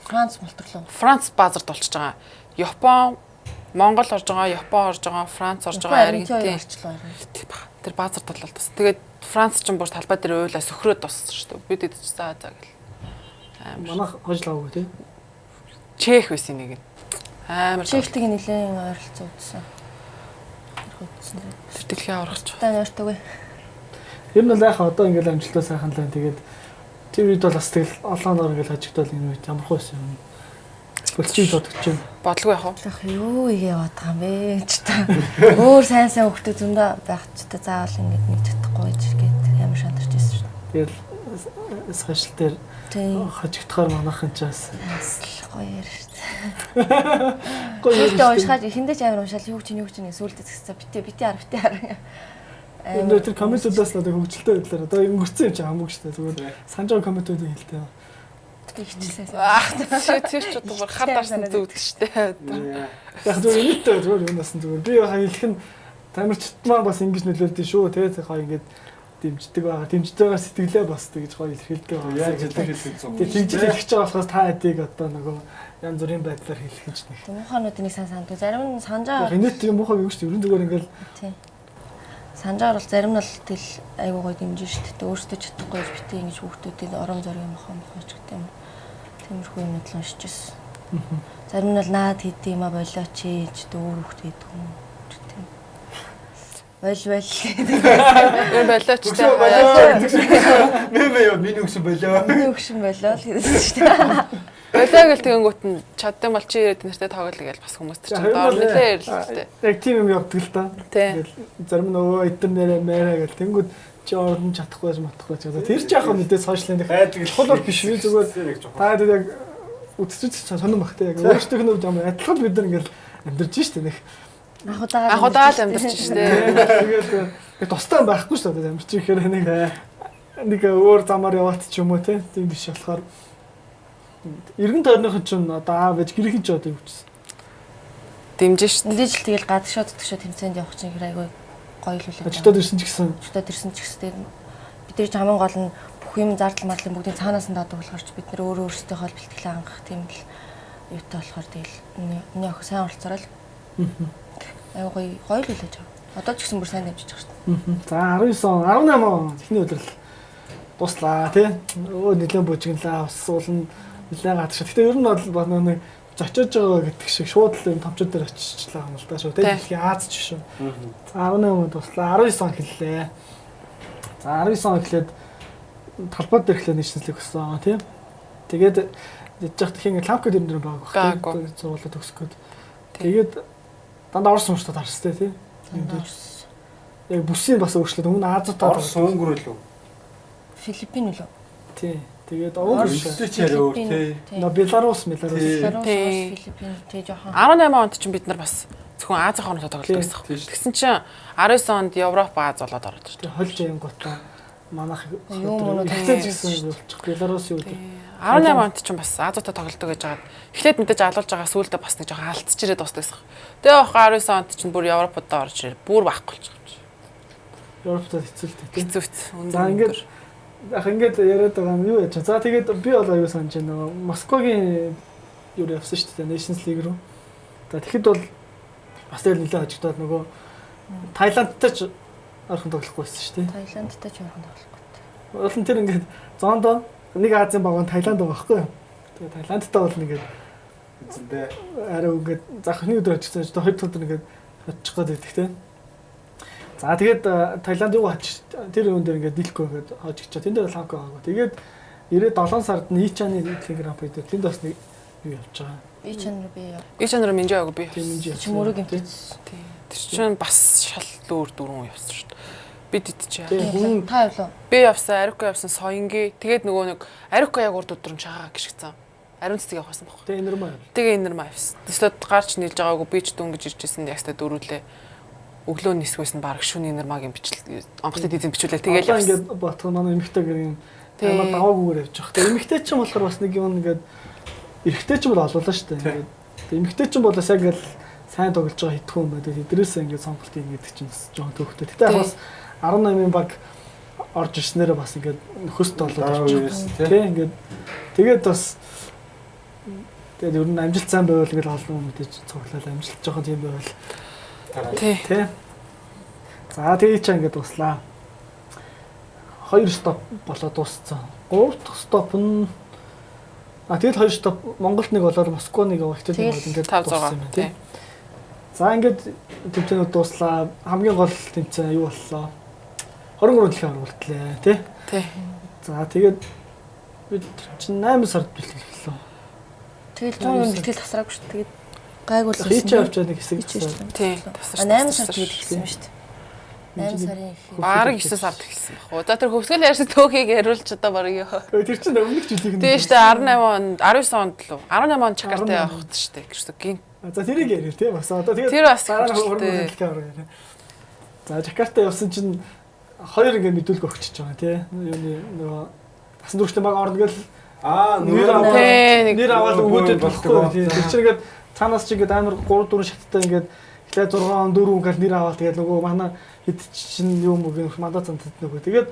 Франц мултарлаа. Франц базарт болчихж байгаа. Япон, Монгол орж байгаа, Япон орж байгаа, Франц орж байгаа, Аргентин орчлоо. Тэр базарт болол тас. Тэгээд Франц ч бүр талбай дээр уйлаа сөхрөөд туссан шүү дээ. Бид эд ч заа гэл. Манайх хожлаагүй тий. Чех байсан нэг нь. Амар Чехтэй нэлээд ойролцоо үзсэн. Тэр дэлхийн аврагч. Тань ойртойг. Ер нь л яхаа одоо ингээл амжилтаа сайхан лаа. Тэгээд тэр үед бол бас тэгэл олооноор ингээл хажигдал энэ үед ямар хөөс юм. Болчих бодогч юм. Бодлого яах вэ? Ах юу игээ бодох юм бэ ч та. Өөр сайн хөлтөд зөндөө байх ч та заавал ингэж нэг чадахгүй гэж гээд амар шантарч ирсэн шүү дээ. Тэгэл сошиал дээр хажигдахаар манайхан ч бас гоё ярь шүү дээ. Гоё уушгаад эхэндээ ч амар уушаал юу ч сүулдэ згсээ бити ар. Энэ тэр комментуудаас надад хөвгөлтэй байдлаар одоо өнгөрцөн юм чи хамаагүй шүү дээ. Зүгээр санаж байгаа комментуудыг хэлтэй. Тэр ч одоо хар дарсан зүгдэг шүү дээ. Яг зүгээр нийтээ зүгээр юунаас нь зүгээр би хэлэх нь тамирчтмаа бас ингэж нөлөөлдөг шүү. Тэгээд хаа ингэж дэмждэг байгаа. Дэмжиж байгаа сэтгэлээ бас тэгж гоё илэрхийлдэг байгаа. Яг илэрхийлдэг юм. Тэгээд тэгж хэлэх гэж байгаа болохоос та хэдийг одоо нөгөө янз бүрийн байдлаар хэлэх гэж нэг. Муухануудын нэг санддаг. Зарим нь санжаа. Энэ тийм муухаг юм шүү. Ерөн зүгээр ингээл тийм. Санжаар бол зарим нь л тэл айгуу гоё дэмжин шүү дээ. Өөртөө чадахгүй гэж битээ ингэж хүүхдүүдийн орон зориг мохоо ч гэдэг юм. Тиймэрхүү юмнууд л уншиж байсан. Зарим нь л наад хийдэг юм а болооч гэж өөр хүүхд хийдэг юм. Тийм. Болооч. Мэмэ юу миний өгсөн болоо. Миний өгсөн болоо л гэдэг шүү дээ. Болоо гэл тэгэнгүүт нь чадсан бол чи ирээд нэртэй тоглоё гэж бас хүмүүс тэр чинь доор нэлээ ярилжтэй. Яг тийм юм явдаг л та. Тий. Зарим нөгөө эдгээр нэрээ мэрэ гэл тэнгүүд чи орон чадахгүй матахгүй ч гэдэг. Тэр ч яг мэдээ сошиалын хул бол биш үү зүгээр та яг үтсэж сонирн багтай яг өөрсдийнх нь юм адилхан бид нар ингээл амьдарч штэ нэг Анх удаа л амьдарч штэ. Тэгээд тустай байхгүй штэ амьдарч ихээр нэг өөр замаар яваад ч юм уу тийм биш болохоор эргэн тойрныхын ч одоо аав ээж гэрхийн ч одоо үчсэн. Дэмжин штэ. Мэдээж л тэгэл гадагшаа төгшөө тэмцээнд явах чинь хэрэг айгүй гоё л үлээ. Очдод ирсэн ч гэсэн. Очдод ирсэн ч гэсэн бид нар ч хамгийн гол нь бүх юм зардал марлын бүгдийн цаанаас нь даадаг болохоор ч бид нар өөрөө өөрсдийнхөө бэлтгэлээ хангах тийм л юутай болохоор тэгэл миний охин сайн оролцороо л. Айгүй гоё л үлээж байгаа. Одоо ч гэсэн бүр сайн дэмжиж байгаа шүү дээ. За 19 он 18 он эхний өдрөл дуслаа тий. Өө нэлээд бужигналаа усуулна нэлээд гадагш. Гэтэ ер нь бол нэг зочиж байгаа гэдэг шиг шууд л юм томчууд дээр очичлаа юм л да шүү тий. Дэлхийн Аз ч шүү. За 18 он дуслаа 19 он хэллээ. За 19 он эхлээд талбайд дээр эхлээд нийслэлийг өгсөн тий. Тэгээд яж хат их ингэ ламп гэдэг юм байгаа баг. Зурлаа төгсгөөд. Тэгээд дандаа орсон мөртөд харстай тий. Яг бүсийн бас өөрчлөлт өмнө Азиатаа Орсон өнгөр үлээ. Филиппин үлээ. Тий. Тэгээд өнгөр ч яриа өөр тий. Беларус Филиппин тий жоохон 18 онд чинь бид нар бас зөвхөн Азийн хоорондоо тоглодог байсан. Тэгсэн чинь 19 онд Европ Аз болоод ороод шүү дээ. Хольж юм готлоо манайх юм уу тэгсэн болчих Беларус юу гэдэг. 18 онд чинь бас Азиатаа тоглодог гэж байгаад эхлээд мэдээж алуулж байгаа сүүлдээ бас нэг жоохон алдчихж ирээд дуустайсан. Тэгээ явах 19 онд чинь бүр Европод орж ирээ. Бүр байхгүй болчих. Европод хэцүүлтэй тий. Хэцүүц. За ингээд яриад байгаа юм юу яа. За тэгээд би бол аюу санаж байна. Москвагийн юу явсан шүү дээ. Nations League руу. За тэгэхэд бол бас тэгэл нэлээд хожигдоод нөгөө Таиландтай ч орхон тоглохгүй байсан шүү дээ. Таиландтай ч орхон тоглохгүй. Олон тэр ингээд зоондоо нэг Азийн баг нь Таиланд байгаа байхгүй юу? Тэгээд Таиландтай бол ингээд зэндээ арай ингээд захны өдөр очсон ч хоёр дахь өдөр ингээд очих гээд байдаг тийм. За тэгээд Таиланд юу ач тэр юм дээр ингээд дийлэхгүй ингээд хожигчаа. Тэнд дээр ланка байгаагүй. Тэгээд 97 сард Ичаны Телеграм пэйж дээр тэнд бас нэг юу явж байгаа. Ичан руу минжээ агуу би. Чи мөрөг юм. Тийм. Тэр чинь бас шал өөр дөрвөн явсан шүү дээ. Бид идчихээ. Тийм. Та явлаа. Би явсан, Арико явсан, Соёнги. Тэгээд нөгөө нэг Арико яг урд өдрөн чагаа гიშгцэн. Ариун цэцэг явахсан баг. Тэгээ энэр маа. Тэгээ энэр маа явсан. Тэслээд гарч нийлж байгаагүй би ч дүнгэж иржсэн ястаа дөрүүлээ. Өглөө нисгээс нь баг шүний энэр магийн бичлэг онгоцны дизайн бичүүлээ. Тэгээд явсан. Ингээд ботхон манай эмэгтэй гэр юм. Амар даваагүйгээр явж байгаа. Тэгээ эмэгтэй ч юм болохоор бас нэг юм ингээд эрэгтэй ч юм бол олуулаа шүү дээ. Ингээд эмэгтэй ч юм бол яг л сайн тоглож байгаа хитгүүн байдаг. Эдрээс ингээд сонголт хийгээд чинь жоохон төвхтэй. Гэтэ бас 18-ын баг орж ирснээрээ бас ингээд нөхөст болоод орж тийм ингээд тэгээд бас тэгээд ер нь амжилт сайн байвал ингээд олон мэдээж цуглаад амжилт жоохон тийм байвал тий. За тэгээд ч ингээд дуслаа. 2 стоп болоод дууссан. 3 дахь стоп нь тэгээд 2 стоп Монголд нэг болоод Москва нэг явахтай ингээд дууссан юм тий. За ингээд тэмцээнүүд дууслаа. Хамгийн гол тэмцээн юу боллоо? 23 дэлхийн оролтлоо тий. Тий. За тэгээд бид чинь 8 сард бэлтгэлээ. Тэгэл том юм бэлтгэл тасраагүй шүү. Тэгээд гайгүй л хийч авчаад нэг хэсэг хийсэн. Тий. 8 сард тэгээд эхэлсэн шүү дээ. 8 сарын их. Бараг 9 сард эхэлсэн баг. За тэр хөвсгөл ярьсан төөхийг яриулж одоо бараг ёо. Тэр чинь өмнөх жилийн. Тийм шүү дээ 18 онд 19 онд л 18 онд Чакарта явах шүү дээ. Гэрсэг гин. За тэрийг яриа тий бас одоо тэгээд тэр бас хэрэгтэй. За Жакарта явсан чинь хоёр ингээд мэдүүлэг өгчөж байгаа тий. Юуны нөгөө тасан дүүрчтэй баг орно гэл нэр аваад өгөөд болохгүй тий. Тэр чинь ингээд цаанаас чи ингээд амар 3 4 шаттай ингээд эхлээд 6 4 ингээд нэр аваад тэгээд нөгөө манай хэд чинь юм үг мандат цантад нөгөө тэгээд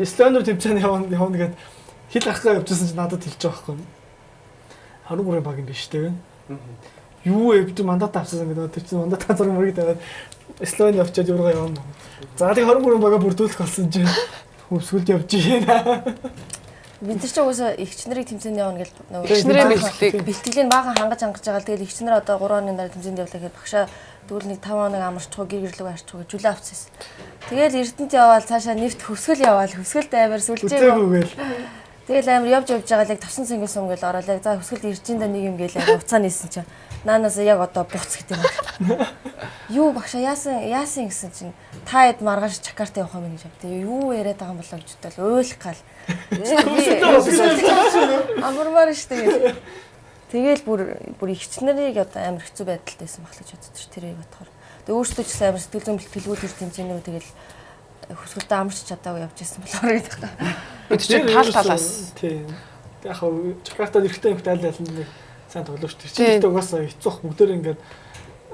Слонер тэмцээн явна гэд хит ахгаа явжсэн чинь надад хэлж байгаа байхгүй. 23 баг юм биш тий. Юу ээ бид мандат авсан гэдэг тэр чинь мандат зураг мөрөг тавиад Слон явчаад юургаа явна. За тэг 23 бага бүрдүүлэх болсон чинь хөвсгөлд явж байна. Бид нар ч угаасаа эгч нарыг тэмцээнд явна гэж нөгөө эгч нарын бэлтгэлийн баахан хангаж байгаа. Тэгэл эгч нар одоо 3 оны дараа тэмцээнд явлаа гэхэд багшаа тэгвэл нэг 5 хоног амарчгүй гэр гэрлэг арчгүй жүлээ авчихсан. Тэгэл Эрдэнэт яваал цаашаа нэвт хөвсгөл яваал хөвсгөлд аймаар сүлжээ. Тэгэл амар явж байгаа л яг тавсан цэнгэл сум гэл ороод яг за хөсгөлд ирж ин да нэг юм гээл яг уцаа нээсэн чинь наанаас яг одоо буц гэдэг юм. Юу багшаа яасан гэсэн чинь та хэд маргааш Жакарта явах юм гэж авдаг. Юу яриад байгаа юм болоо гэж бодвол уйлах гал. Амармаар штэ. Тэгэл бүр ихчлэрийг одоо амар хэцүү байдалтай байсан баглаж боддог ш тэрийг бодохоор. Тэгээ өөртөө ч гэсэн амар сэтгэл зүйн бэлтгэлгүй төр тэмцээнүү тэгэл хөсгөлдөө амарч чадаагүй явж исэн болохоор гэдэг юм. Бид чинь тал талаас. Тийм. Яг хаа Жакартад эрэхтэй юмхт айл айл нэг сайн тоглож шүү дээ. Чи угаасаа хэцүүх бүгдээр ингээд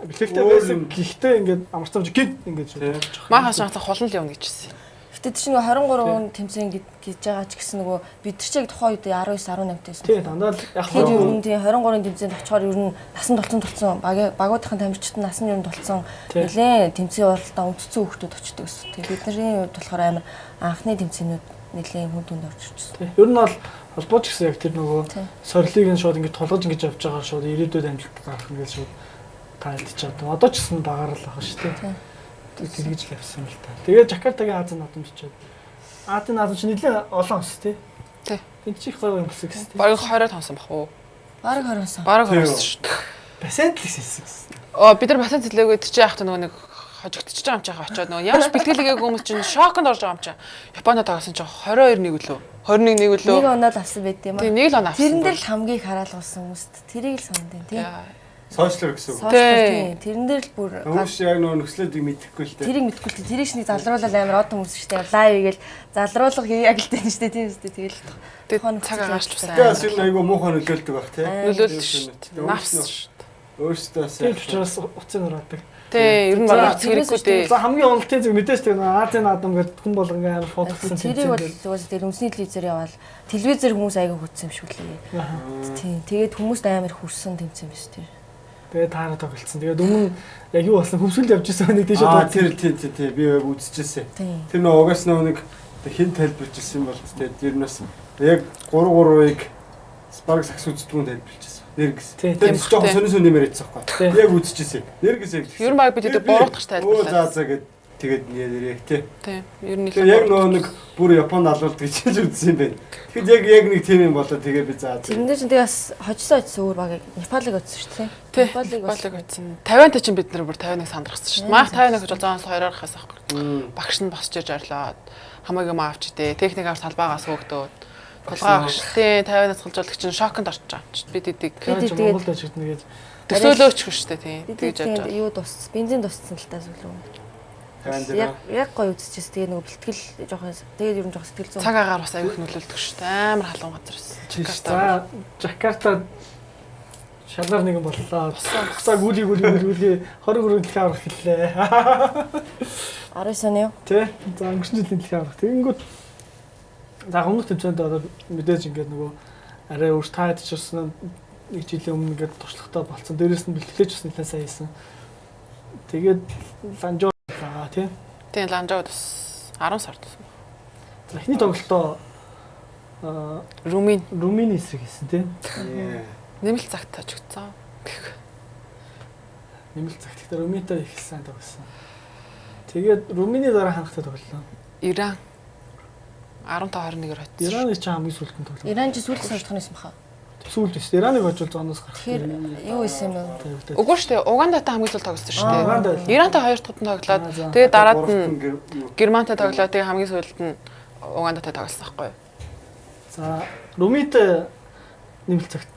бэлгэлтэй байсан. Гэхдээ ингээд амарцамж гин ингээд. Махаас шанцаа холон л явна гэжсэн. Гэтэ чинь 23 тэмцээн гэж байгаа ч гэсэн нөгөө бид нар чиг тухайн үед 19 18 байсан. Тийм дандаа яг хаа ер нь тийм 23 тэмцээнд очихоор ер нь насан толцсон багуудынхаа тамирчид нь насан ер нь толцсон нэлээд тэмцээн уралдаа өнцсөн хүмүүс очдог гэсэн. Тийм бидний хувьд болохоор амар анхны тэмцээнүүд нэлээд хүн дүнд орж ирсэн. Тийм ер нь бол холбооч гэсэн яг тэр нөгөө сорилыг нь шууд ингэж тулгаж ингэж явж байгаа шууд ирээдүйд амжилт гарах ингээд шууд таалдчихад. Одоо ч гэсэн багаар л байгаа шүү дээ. Тэгж л явсан л та. Тэгээд Жакартагийн Азийн наадам бичээд Азийн наадам чинь нэлээд олон ус тий. Тий. Энд чих гоё юм болсон гэсэн. Бараг 20-д хонсон бах уу? Бараг 20-сон. Бараг 20-сон шүү дээ. Басент л гэсэн. Бид нар басент хэлээгүй тэр чинь яах вэ нөгөө нэг хожигдчихж байгаа юм чаага очиод нөгөө ямар ч бэлтгэлээгүй хүмүүс чинь шоконд орж байгаа юм чаа. Японд tagaасан чинь 22-1 үлээ. 21-1 үлээ. Нэг оноод авсан байт юм аа. Тий, нэг л оноо авсан. Тэрэн дээр л хамгийн хараалгуулсан хүмүүст тэрийг л сонд юм тий. Сошиалэр гэсэн үг. Тийм. Тэрэн дээр л бүр Хүмүүс яг нөгөө нөхцөлөдийг мэдэхгүй л дээ. тэрийг мэдгүй л тэрийг шнийг залруулаад амар од хүмүүс шүү дээ. Лайв хийгээл залруулга хийе яг л дээ шүү дээ. Тийм шүү дээ. Тэгэл тэгээд цаг агаарч байсан. Тэгээс энэ айгүй муухай нөлөөлдөг баг тий. Нөлөөлдөг шүү дээ. Навс шүү дээ. Өөрөөсөө Тийм учраас уцын ороодаг. Тий, ер нь бараг хэрэггүй дээ. За хамгийн онолтын зүг мэдээж тийм Азийн наадам гэдэг хүн болгон амар фотогсон тэрийг бол зүгээс тэр өмсний телевизээр яваал телевизээр хүмүүс аяга хүссэн юм шүү лээ. Тийм. Тэгээд хүмүүст амар хүрсэн тэмцээн биш тэр. Тэгээд таараа тоглолцсон. Тэгээд өмнө яг юу болсон хөвсгөл явж исэн нэг тийш одоо тий би яг үзчихсэн. Тэр нөгөө угаас нэг хин тайлбарч ирсэн бол тэгээд ер нь бас яг 3-3-ыг бараг сакс үзтгүүнд тайлбарлажсэн. Нэргээс. Тэгээд жоохон сонир нэмэр ийцсэн байхгүй. Яг үзчихсэн. Нэргээс яг. Ер нь баг бид өдөө буруудах тайлбарлаа. За гээд тэгээд нэрээ тий. Тий. Ер нь яг нөгөө нэг бүр Японд алуулдаг гэж үзсэн юм байна. Тэгэхэд яг нэг тийм юм болоо тэгээ би заа. Тэрнээ чинь тэгээ бас хожисоо очсон өөр баг Непалыг очсон шүү дээ. Тий. Непалыг очсон. 50-тай чинь бид нар бүр 51 сандрахсан шүү дээ. Маах 51 гэж бол 102-оор хасах байхгүй. Багш нь босч ирж орлоо. Хамаагийн маа авч идэ. Техник авч талбаагаас хөөгдөөд. Тулгаа багш тий 50-аас хулжуулагч чинь шоконд орж байгаа юм чи. Бид идэг. Монголд ажигдна гэж төсөөлөөч шүү дээ тий. Тэгж яаж байгаа. Юу тус бензин тусцсан л та зүлөө. Яг гоё үзчихсэн. Тэгээ нөгөө бэлтгэл жоохон тэгээд ер нь жоохон сэтгэл зүйн цаг агаар бас аюух нөлөөлдөг шүү дээ. Амар халуун газар байсан. За Жакарта шалгаар нэгэн боллоо. Буцаа гүли 23 дэлхийн аврах хэллээ. 19 оны юу? Тэ. За өнгөрсөн жилийн дэлхийн аврах. Тэгэнгүүт за өмнөх тэмцээнд одоо мэдээж ингээд нөгөө арай өөр таадчихсан нэг жилийн өмнө ингээд туршлагатай болцсон. Дээрээс нь бэлтгэлж бас нэлээд сайн хийсэн. Тэгээд ланжоо тий. Тийм ланжууд бас 10 сард байсан. За эхний тоглолтоо Румыны эсрэг хийсэн тий. Нэмэлт цагт очигдсан. Нэмэлт цагт гэхдээ Румынтай их сайн тоглосон. Тэгээд Румыны дараа ханахтай тоглолоо. Иран 15-21-ээр очсон. Ираны ч хамгийн сүүлдэн тоглолоо. Иран ч сүүлд сольдох нь юм баха. Сүүлд биш. Ираныг очвол зооноос гарах. Тэр юу исэн юм бэ? Үгүй шүү дээ. Угандатай хамгийн сүүлд тоглосон шүү дээ. Ирантай 2 дахь тоглоод тэгээд дараад нь Германтай тоглоод тэгээд хамгийн сүүлд нь Угандатай тоглосон байхгүй юу? За Румынтай нэмэлт цагт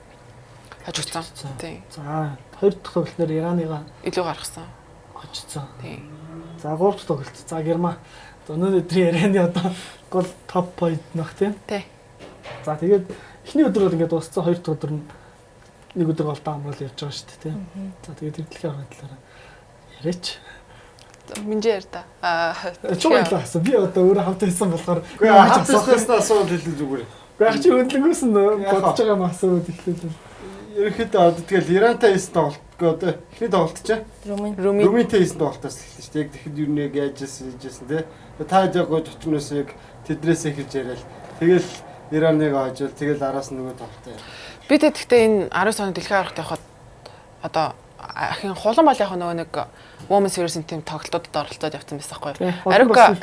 хажигдсан. Тийм. За 2 дахь тоглолтноор Ираныгаа илүү гаргасан. очсон. Тийм. За 3 дахь тоглолт. За Герман. Өнөөдөр өдрийн ярианы одоо гол топ point нөх тийм. Тий. За тэгээд эхний өдөр бол ингээд дууссан. 2 дахь өдөр нь нэг өдөр голдоо амруул явж байгаа шүү дээ тийм. За тэгээд тэр дэлхийн аврагын талаар яриач. Минжээ яар та. Чуул таасан. Би одоо өөрөө хамт байсан болохоор үгүй хамт байснаас асуулт хэлсэн зүгээр. Гэх чи өндлөнгөөс нь бодож байгаа маа асуулт ихлээ. Ерөнхийдөө одоо тэгэл Ирантай хийсэн тоглолтгоо одоо эхний тоглолт ч Румынтай хийсэн тоглолтоос эхэлсэн шүү дээ. Яг тэгэхэд юу нэг яажсэн тий. Та яг гоо дотроос яг тэдрээс эхэлж яриад тэгэл Ираныг аажвал тэгэл араас нь нөгөө тоглолтоо. Би тэгэхдээ энэ 19 оны дэлхийн аврагт явхад одоо ахин хулан бол яг нөгөө нэг Women Series-ийн team тоглолтуудад оролцоод явсан байсан байхгүй юу? Ариука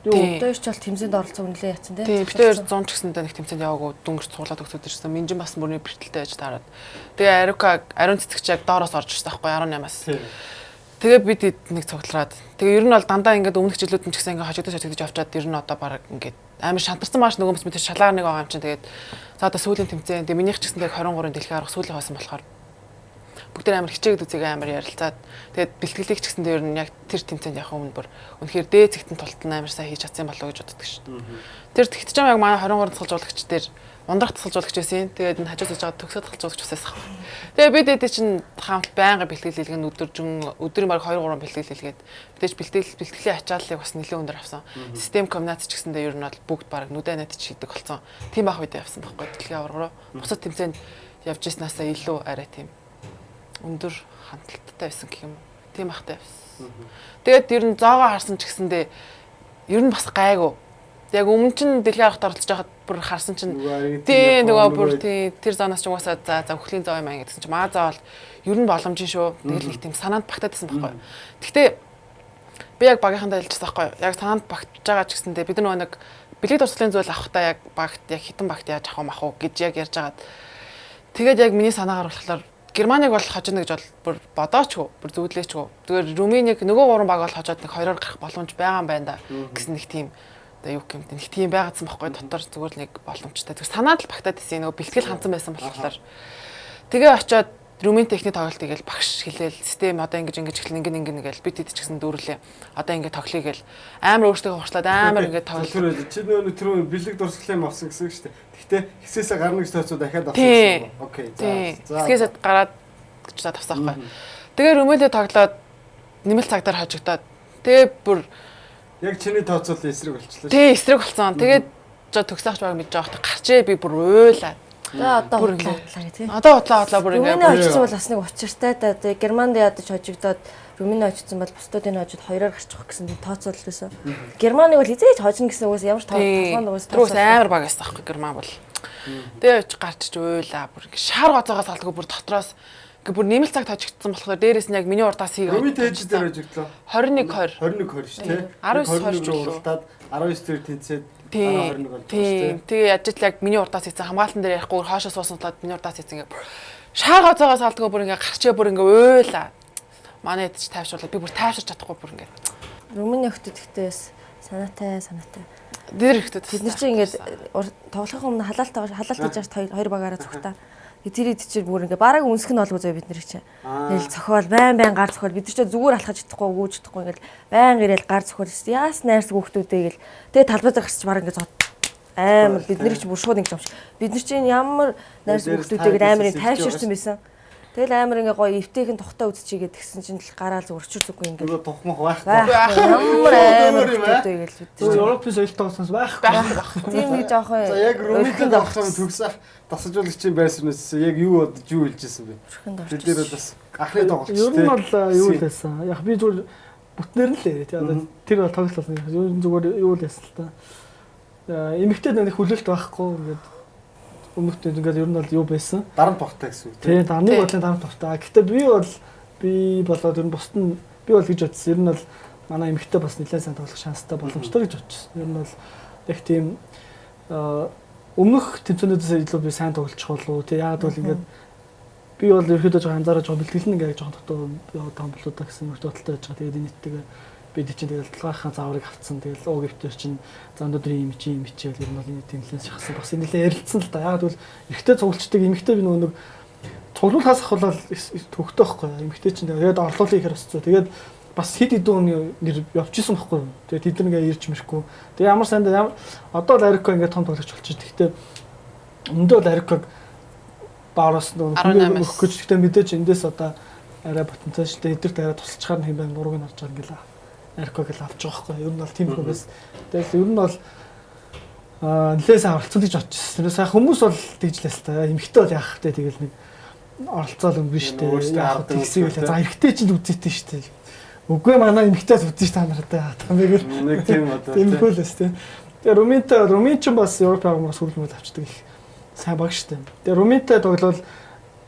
юу дээрч бол тэмцээнд оролцсон үнэлээ яцсан тийм. Тийм битээр 100 ч гэсэндээ нэг тэмцээнд яваагүй дүнгэрч цуглаад өгсөд ирсэн. Минжин бас мөрний бэртэлтэй байж таарад. Тэгээ Ариука ариун цэцэгч яг доороос орж ирсэн байхгүй 18-аас. Тэгээ бид нэг цуглараад. Тэгээ ер нь бол дандаа ингээд өмнөх жилүүд нь ч гэсэн ингээд хожигдож явчаад ер нь одоо баг ингээд амар шантарсан маш нөгөө мэт шалгаар нэг байгаа юм чинь тэгээд за одоо сүүлийн тэмцээн тэгээ минийх ч гэсэн тэгээ 23-ын дэлхийн арга сүүлийн хоосон болохоор бүгд амар хичээгээд үзег амар ярилцаад тэгээд бэлтгэлийг ч гэсэн ер нь яг тэр тэмцээнд явах өмнө бүр үнэхээр дээд зэгтэн тултал амар сайн хийж чадсан болоо гэж боддог шүү дээ. Тэр тэгтэж байгаа яг манай 23 тасгалжуулагч дээр ундрах тасгалжуулагч байсан. Тэгээд энэ хажуусаж байгаа төгсөд тасгалжуулагч байсан. Тэгээ бид эдээ чинь хамт байнга бэлтгэл хийлгэн өдрийн баг 2 3 бэлтгэл хийлгээд мэдээж бэлтгэлийн ачааллыг бас нэлээд өндөр авсан. Систем комбинац ч гэсэндээ ер нь бол бүгд баг нүдэ найд ч хийдэг болсон. Тим ах үедээ явсан байхгүй дэлхийн аврагруу. Бусад тэмцээнд явж ирснаасаа илүү арай тийм өндөр хандлттай байсан гэх юм. Тим ахтай явсан. Тэгээд ер нь зоогоо харсан ч гэсэндээ ер нь бас гайгүй. Яг өмнө чинь дэлхийн аргад оролцож байхад бүр харсан чинь тийм нөгөө бүр тэр зоноос ч угаасаа за өхлийн зоо юм аа гэдсэн чинь маа зоо бол ер нь боломжийн шүү. Тэгэл нэг тийм санаанд багтаадсэн байхгүй. Гэхдээ би яг багийнхандаа хэлчихсэн байхгүй. Яг санаанд багтж байгаа ч гэсэндээ бид нөгөө нэг бэлэг дурсгалын зүйл авахтаа яг багт яг хитэн багт яаж авах мах уу гэж яг ярьж агаад тэгээд яг миний санаагаар болохоор Германыг бол хожно гэж бол бүр бодоочгүй бүр зүудлээчгүй. Тэгэхээр Румынийг нөгөө гурван баг бол хожоод нэг хоёроор гарах боломж байгаа юм байна да гэсэн нэг тийм одоо юу гэмтэн нэг тийм байгаадсан байхгүй дотор зүгээр л нэг боломжтой. Тэр санаад л багтаад исэн нөгөө бэлтгэл хандсан байсан болохоор тэгээ очиод Румын техник тоглолт игээл багш хэлээл систем одоо ингэж эхлэн ингэ гээл бид хэд ч гэсэн дүүрлээ. Одоо ингэ тоглоё гээл амар өөртөө хурцлаад амар ингэ тоглолт. Чи нөгөө тэр бэлэг дурсгалын авсан гэсэн шүү дээ. Гэхдээ хэсээсээ гарна гэж тооцоо дахиад авсан. Окей. За. Хэсээсээ гараад гэж тавсан байхгүй. Тэгээ Румэлээ тоглоод нэмэлт цагдаар хожигдоод тэгээ бүр яг чиний тооцоол эсрэг болчихлоо. Тий, эсрэг болсон. Тэгээд төгсөөгч баг мэдж байгаа хэрэг гарчээ би бүр уйлаа. Одоо бодлоо тий. Одоо бодлоо бүр ингэ. Румын очсон бол бас нэг учиртай та Германд ядаж хожигдоод Румын очсон бол бусдын хожид хоёроор гарчих гэсэн тооцоол байсан. Германыг бол хизээж хожно гэсэн үгээс ямар толгойн угаас тооцоол амар баг байсан байхгүй Герман бол. Тэгээ гарчиж уйлаа бүр ингэ шар гоцоогоос алдгүй бүр дотроос ингээ бүр нэмэлт цагт хожигдсан болохоор дээрээс нь яг миний урдаас хийгээ. Румын тээж дээр хожигдлоо. 21-20 шүү дээ. 19-20 уралдаад 19 дээр тэнцээд Тийм. Тэгээ яаж ч яг миний урдаас хийсэн хамгаалтан дээр ярихгүй хоошоо суусан талаад миний урдаас хийсэн ингээ шаа гоцоогоос алдгүй бүр ингээ гарчээ бүр ингээ уйлаа. Манай хэд ч тайвшруулаад би бүр тайвширч чадахгүй бүр ингээ. Румын нөхдөд ихтэйс санаатай. Дээр ихтэй. Бид нар чинь ингээд тоглохын өмнө халаалт хийж байгаа хоёр багаараа зүгтаа. Тэр хэд чинь бүр ингээ бараг үнсэх нь болов зөө бид нар чинь. Тэгэл цохол байн гар цохол бид нар чинь зүгээр алхаж чадахгүй өгөөж чадахгүй ингээл байн ирээл гар цохол яас найрс хүүхдүүдээ гэл тэгээ талбай дээр гарч бараг ингээ амар бид нар чинь бүр шууд ингээ юмш. Бид нар чинь ямар найрс хүүхдүүдээ амар тайвширсан байсан. Тэгэл амар ингээ гоё эвтэйхэн тухтаа үзчихийгээд тэгсэн чинь л гараал зурчир зүггүй ингээ. Нөгөө тухмах байхгүй. Ямар хүүхдүүдээ гэл бид. Европын соёлтойгоос байхгүй. Тийм нэг жоохон. За яг Румын давхсан төгсөх тасалжуулагчийн байрснаас яг юу бодож юу хэлжсэн бэ? Бид дээр бас анхны тоглолт. Ер нь бол юу л байсан. Яг би зүгээр бүтнээр нь л яриа тий. Тэр бол тоглолт болсон. Ер нь зүгээр юу л яасан л та. Эмэгтэй нэг хүлээлт байхгүй ингээд өмнөд ингээд ер нь бол юу байсан? Дарамт тогтаа гэсэн үг тий. Дарны бодлын дарамт тогтаа. Гэхдээ би болоод ер нь бусд нь би бол гэж бодсон. Ер нь бол манай эмэгтэй бас нэлээд сайн тоглох шанстай боломжтой гэж бодсон. Ер нь бол яг тийм өмнөх тэмцээнүүдээс илүү би сайн тоглочих болов тий. Яагаад бол ингээд би бол ерөөдөө жоохон анзаарч байгаа бэлтгэл нь ингээд жоохон дотоо томблуудаа гэсэн мөрт бодлоо байж байгаа. Тэгээд энэ нэтэйгээ бид чинь тэгэл талгаахын зааврыг авцсан. Тэгэл ОГВ-т чинь за өнөөдөр юм хичээл ер нь бол энэ тэмцэлээс шахсан. Бас энэ нэлээ ярилцсан л да. Яагаад бол эрэгтэй цуглчдаг эмэгтэй би нөгөө цуглуулахаас ахвал төгтөө байхгүй. Эмэгтэй чинь тэгээд орлуулыг ихэр өсцөө. Тэгээд бас хэд хэдэн нэр явчихсан байхгүй. Тэгээд тэд нэгээ ирж мэрхгүй. Тэгээд ямар сайн да одоо л Арико ингээд том тоглогч болчих. Гэхдээ өндөө л Ариког баараас нөгөө өгөх гэж гэхдээ мэдээж эндээс одоо арай потенциалтай эдгэрт арай тусалчаар хэм байх нурууг нь харж байгаа ингээл Ариког л авч байгаа байхгүй. Ер нь бол тийм хүмүүс. Тэгээд ер нь бол нэлээсээ оролцсон гэж бодчихсон. Тэрнээс хүмүүс бол тэгжлээс та эмхтэй бол яах вэ тэгэл нэг оролцоол өнгөн штэ. Яг тэгсэвэл за эргэтэй чинь үзээтэй штэ. Үгүй манай эмхтээс үзэж та нартай хатах юм байгаад нэг тийм одоо тийм хөлөөс тийм. Тэгээ Румын ч бас Европ агмаас хөрөлмөл авчдаг их сайн баг штэ. Тэгээ Румынтай тоглол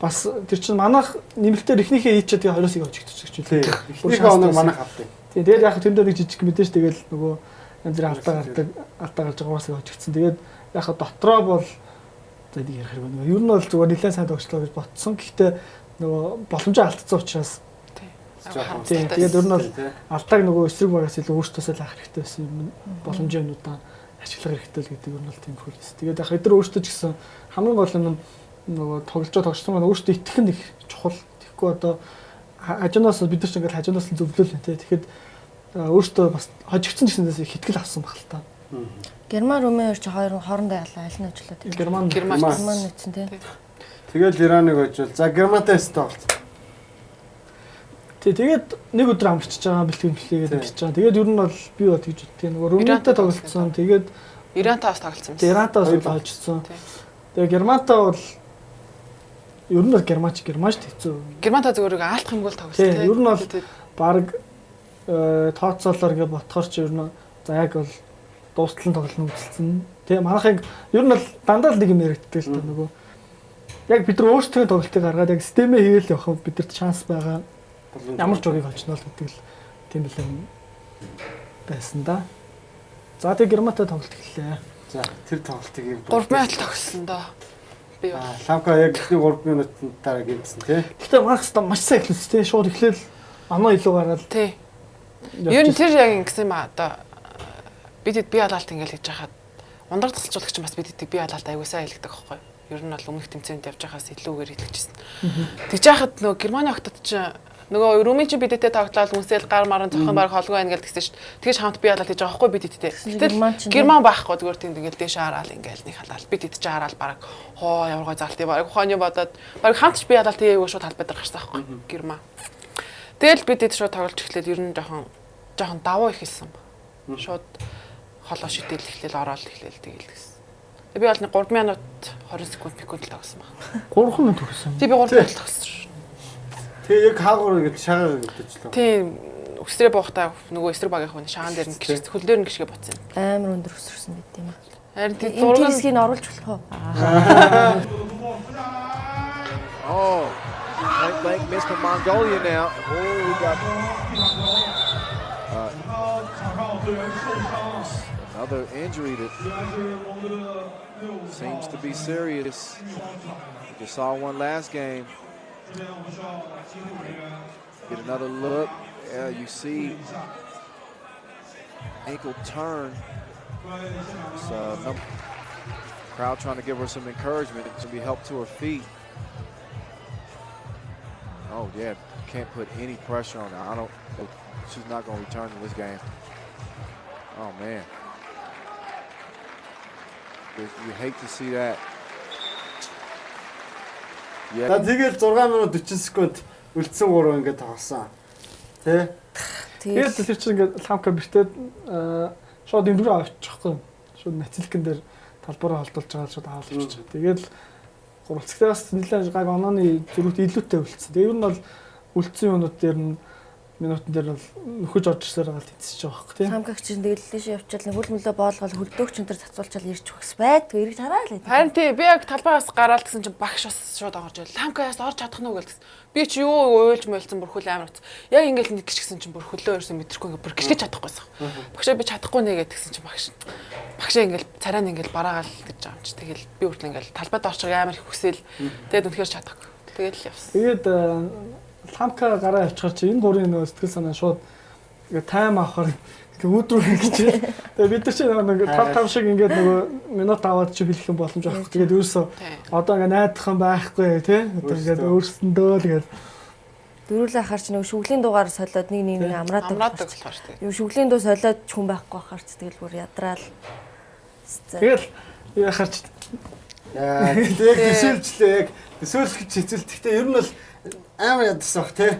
бас тэр чинь манайх нэмэлтээр ихнийхээ хийчихэд тэгээ 20-ыг очигдчих ч тийм. Ихнийхээ оног манайх авдаг. Тийм тэгээд яг тэндээ нэг жижиг мэдээж тэгэл нөгөө янз бүрийн алдаа гарч байгаа уусаа очигдсан. Тэгээд яг дотроо бол за энийг ярих хэрэг байна. Ер нь бол зүгээр нэлээд сайн тогчлоо гэж ботсон. Гэхдээ нөгөө боломжоо алдсан учраас тийм тэгээд ер нь бол алдааг нөгөө эсрэг багаас илүү өөртөөсөө лаах хэрэгтэй байсан юм. Боломжийн юмудаа ашиглах хэрэгтэй л гэдэг ер нь бол тийм хөл. Тэгээд яг эдгээр өөртөө ч гэсэн хамгийн гол нь нөгөө тогсон маань өөртөө итгэх нь их чухал. Тэгэхгүй одоо хажуунаас бид нар ч ингээд хажуунаас нь зөвлөлөө тий. Тэгэхэд өөртөө бас хожигдсон гэсэндээс их итгэл авсан баг л та. Герман Румын хоёр ч хоорондоо ялаа аль нь ажиллаад байна. Герман нэгсэн тий. Тэгэл Ираныг хожвол за Германтай тоглолт. Тэгээд нэг өдөр амарчж байгаа бэлтгэн бэлгээгээд ирж байгаа. Тэгээд ер нь бол би бод гэж үтээ нөгөө Румынтай тоглолцсон. Тэгээд Ирантай бас тоглолцсон юм. Ирантай бас хожсон. Тэгээд Германтай бол ер нь бол германч хэцүү. Германтай зүгээр аалт хэмгүүл тоглолцсон тийм. Ер нь бол баг тооцоолоор ингээд ботхоор ч ер нь за яг бол дуустал нь тоглоно үзэлцэн. Тэгээ манайхыг ер нь бол дандаа л нэг юм яригддаг л та нөгөө. Яг бид нар өөрсдөө тоглолтыг гаргаад яг системээ хийгээл явах бидэрт шанс байгаа. Ямар ч урыг олжно л гэдэг л тийм бэлэн байсан да. За тэгээ Германтай тоглолт эхэллээ. За тэр тоглолтыг 3 минут тогссон доо. Би Ламка яг ихний 3 минутын дараа гимсэн тий. Гэхдээ манайх маш сайн эхэлсэн тий. Шууд эхлээл анаа илүү гараад. Тий. Ер нь тэр яг ингэсэн юм одоо бидэд бие алалт ингээл хийж хахад ундраг тасалжуулагч бас бидэд бие алалт аягүй сайн хэлдэг аахгүй. Ер нь бол өмнөх тэмцээнд явж байхаас илүүгээр хэлчихсэн. Тэгж яхад нөгөө Германы октод ч нөгөө Румын чи бидэдтэй тоглолт үнсэл гар маран зохин баг холгүй байна гэж тэгсэн шүү дээ. Тэгэж хамт бие алалт хийж байгаа аахгүй бидэдтэй. Гэтэл Герман байхгүй зүгээр тийм ингээл дээш хараал ингээл нэг халаал бидэд ч хараал баг хоо ямаргай залтыг баг ухааны бодоод баг хамт ч бие алалт хийгээгүй шууд талбайд гарсан аахгүй Герман. Тэгэл бидэд шууд тоглож эхлээд ер нь жоохон давуу ихэлсэн. Шууд холоо шитэл эхлээл ороод эхлээл тэгээл гэсэн. Би бол 3 минут 20 секунд л тогсон баг. 3 минут тогсон. Тий би 3 минут тогсон. Тэгээ яг хаагуур ингэж шагаар гэдэгчлээ. Тийм өсрөө боохтай нөгөө эсрэг багийнх нь шагаан дээр нь гიშгэж хөл дээр нь гიშгэ ботсон. Амар өндөр өсөрсөн байт юм аа. Харин тий зургийг хэсгийг оруулж болох уу? Oh, like Mr. Mongolia now. Oh, we got another injury that seems to be serious. We just saw one last game. Get another look. Yeah, you see ankle turn. So crowd trying to give her some encouragement to be helped to her feet. Oh yeah, can't put any pressure on her. She's not going to return to this game. Oh man, you hate to see that. За тэгэл 6 минут 40 секунд үлдсэн 3 ингээд тоглосон. Тэ? Тэгээд тэр чинь ингээд ламка бэртээд шууд эндүрээ авчихгүй. Шууд нацилкэн дээр талбараа холдуулж байгаа шууд хаалж. Тэгээд гурвалцагтай бас нэлээд гаг онооны зүрхт илүүтэй үлдсэн. Тэгээд ер нь бол үлдсэн юмнууд дээр нь минутын дээр бол нөхөж орж ирсээр байгаа л тэнцэж байгаа байхгүй тийм. Ламкагч чинь тэгэл лээш явчаал нэг хөл мөлөө боолгол хөлдөөгч энэ төр цацуулчаал ирж өгс байдгүй эргэж хараа л. Харин тий би яг талбайгаас гараад гэсэн чинь багш бас шууд орж ирэл. Ламкаас орж чадах нь уу гэлсэн. Би чи юу уйлж мөлцөн бүрхүүл амар утас. Яг ингээл нэг гिचгсэн чинь бүрхөлөө ерөөсөө мэдрэхгүй ингээ бүр гिचгэж чадахгүйсэн. Багшаа би чадахгүй нэ гэдгсэн чинь багшаа ингээл царай нь ингээл бараагаал гэж байгаа юм чи. Тэгэл би хүртэл ингээл талбайд орчих амар их хүсэл. Тэгээд үнэхээр чадахгүй. Тэгээд л явсан. Тэгээд ламка гараа авчихар чи энэ гурийн нөгөө сэтгэл санаа шууд ингээ тайм авахаар ингээ өөдрөө гэж. Тэгээ бид нар чи нэг 5 шиг ингээд нөгөө минут аваад чи хэлэх юм боломж байхгүй. Тэгээд ерөөсөө одоо ингээ найдах юм байхгүй тий. Одоо ингээд өөрсөндөө л гээд дөрүлээ ахаар чи нөгөө шүглийн дуугаар солиод нэг амраадаг болохоор тий. Юу шүглийн дуу солиод хүн байхгүй ахаар чи тэгэл бүр ядраал. Тэгэл яхаар чи тэгээд төсөөлжлээ яг төсөөлөх хэцэл. Гэхдээ ер нь бол амар ядсан бах тий.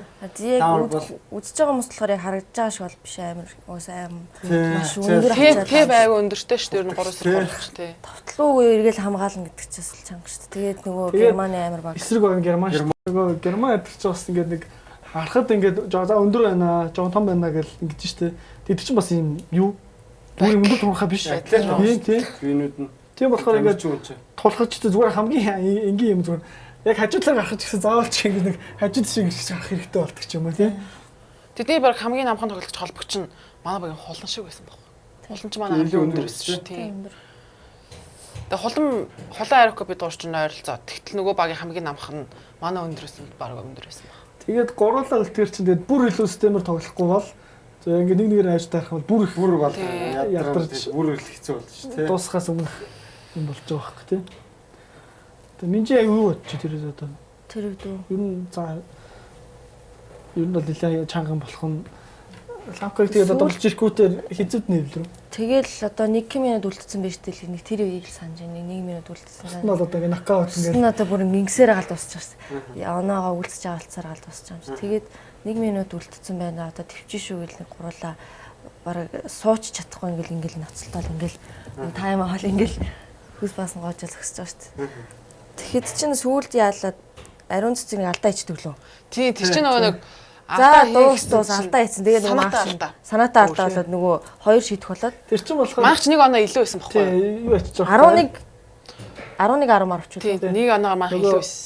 Яг үзэж байгаа хүмүүс болохоор яг харагдаж байгаа шиг бол биш амар уусаа маш өндөр ачаад. Тий байг өндөртэй шүү дээ ер нь 3 сар болж тий. Товтлоогүй эргэл хамгаална гэдэг ч бас чанга шүү дээ. Тэгээд нөгөө Германы амар баг. Эсрэг баг Герман шүү. Нөгөө Герман ядчих ч бас ингээд нэг харахад ингээд за өндөр байна, жоо том байна гэл ингэж штэ. Тэд чинь бас юм юу? Бүр өндөр туухаа биш. Тийм тий. Минут нь. Тийм болохоор ингээд тулхаж зүгээр хамгийн энгийн юм зүгээр Яг хажуудлаа гарах гэсэн заавал ч ингэ нэг хажууд шиг гарах хэрэгтэй болдог ч юм уу тий. Тэдний баг хамгийн амхан тоглогч холбогч нь манай багийн хулан шиг байсан баг. Хулан ч манай хамгийн өндөр байсан шүү тийм. Тэгээ хулан Арико бид дуурч нь ойролцоо. Тэгтэл нөгөө багийн хамгийн амхан нь манай өндөрөөс баг өндөр байсан баг. Тэгээд гуруулаа үлтгэр чинь тэгээд бүр илүү системээр тоглохгүй бол за ингэ нэг нэгээр хайж таах бол бүр бол ядарч бүр хэцүү болж шүү тий. Дуусахаас өмнө юм болж байгаа байхгүй тий. Тэгээд минжи аяг юу бодчих тэрээс одоо. Тэр үү. Ер нь бол нэлээд чанган болох нь ламкаг тэгээд одоо болж ирэхгүйгээр хизэд нэвлэрв. Тэгэл одоо 1 минут үлдсэн байж тэл нэг тэр үеийг санаж байна. 1 минут үлдсэн. Энэ бол одоо ингээ нокаут ингээ. Энэ одоо бүр ингэсээр галд дуусчихсан. Оноогоо үлдсэж авалцаар галд дуусчих юм чи. Тэгээд 1 минут үлдсэн байна. Одоо төвчөн шүү гэл нэг гурлаа бараг сууч чадахгүй ингээл ноцтолтол ингээл тайм авал ингээл хүс баасан гоожол өсөж байгаа шүү дээ. Тэгэхэд чинь сүүлд яалаад ариун цэцгийг алдаа ичдэг лөө. Тий, тэр чинь нөгөө нэг за дуус алдаа хийсэн. Тэгээд нөгөө санаатаа алдаа болоод нөгөө 2 шийдэх болоод тэр чинь болохоор маагч 1 оноо илүү байсан байхгүй юу? Юу ачиж байгаа. 11 10 орчуул. Тий, 1 оноо маах илүү байсан.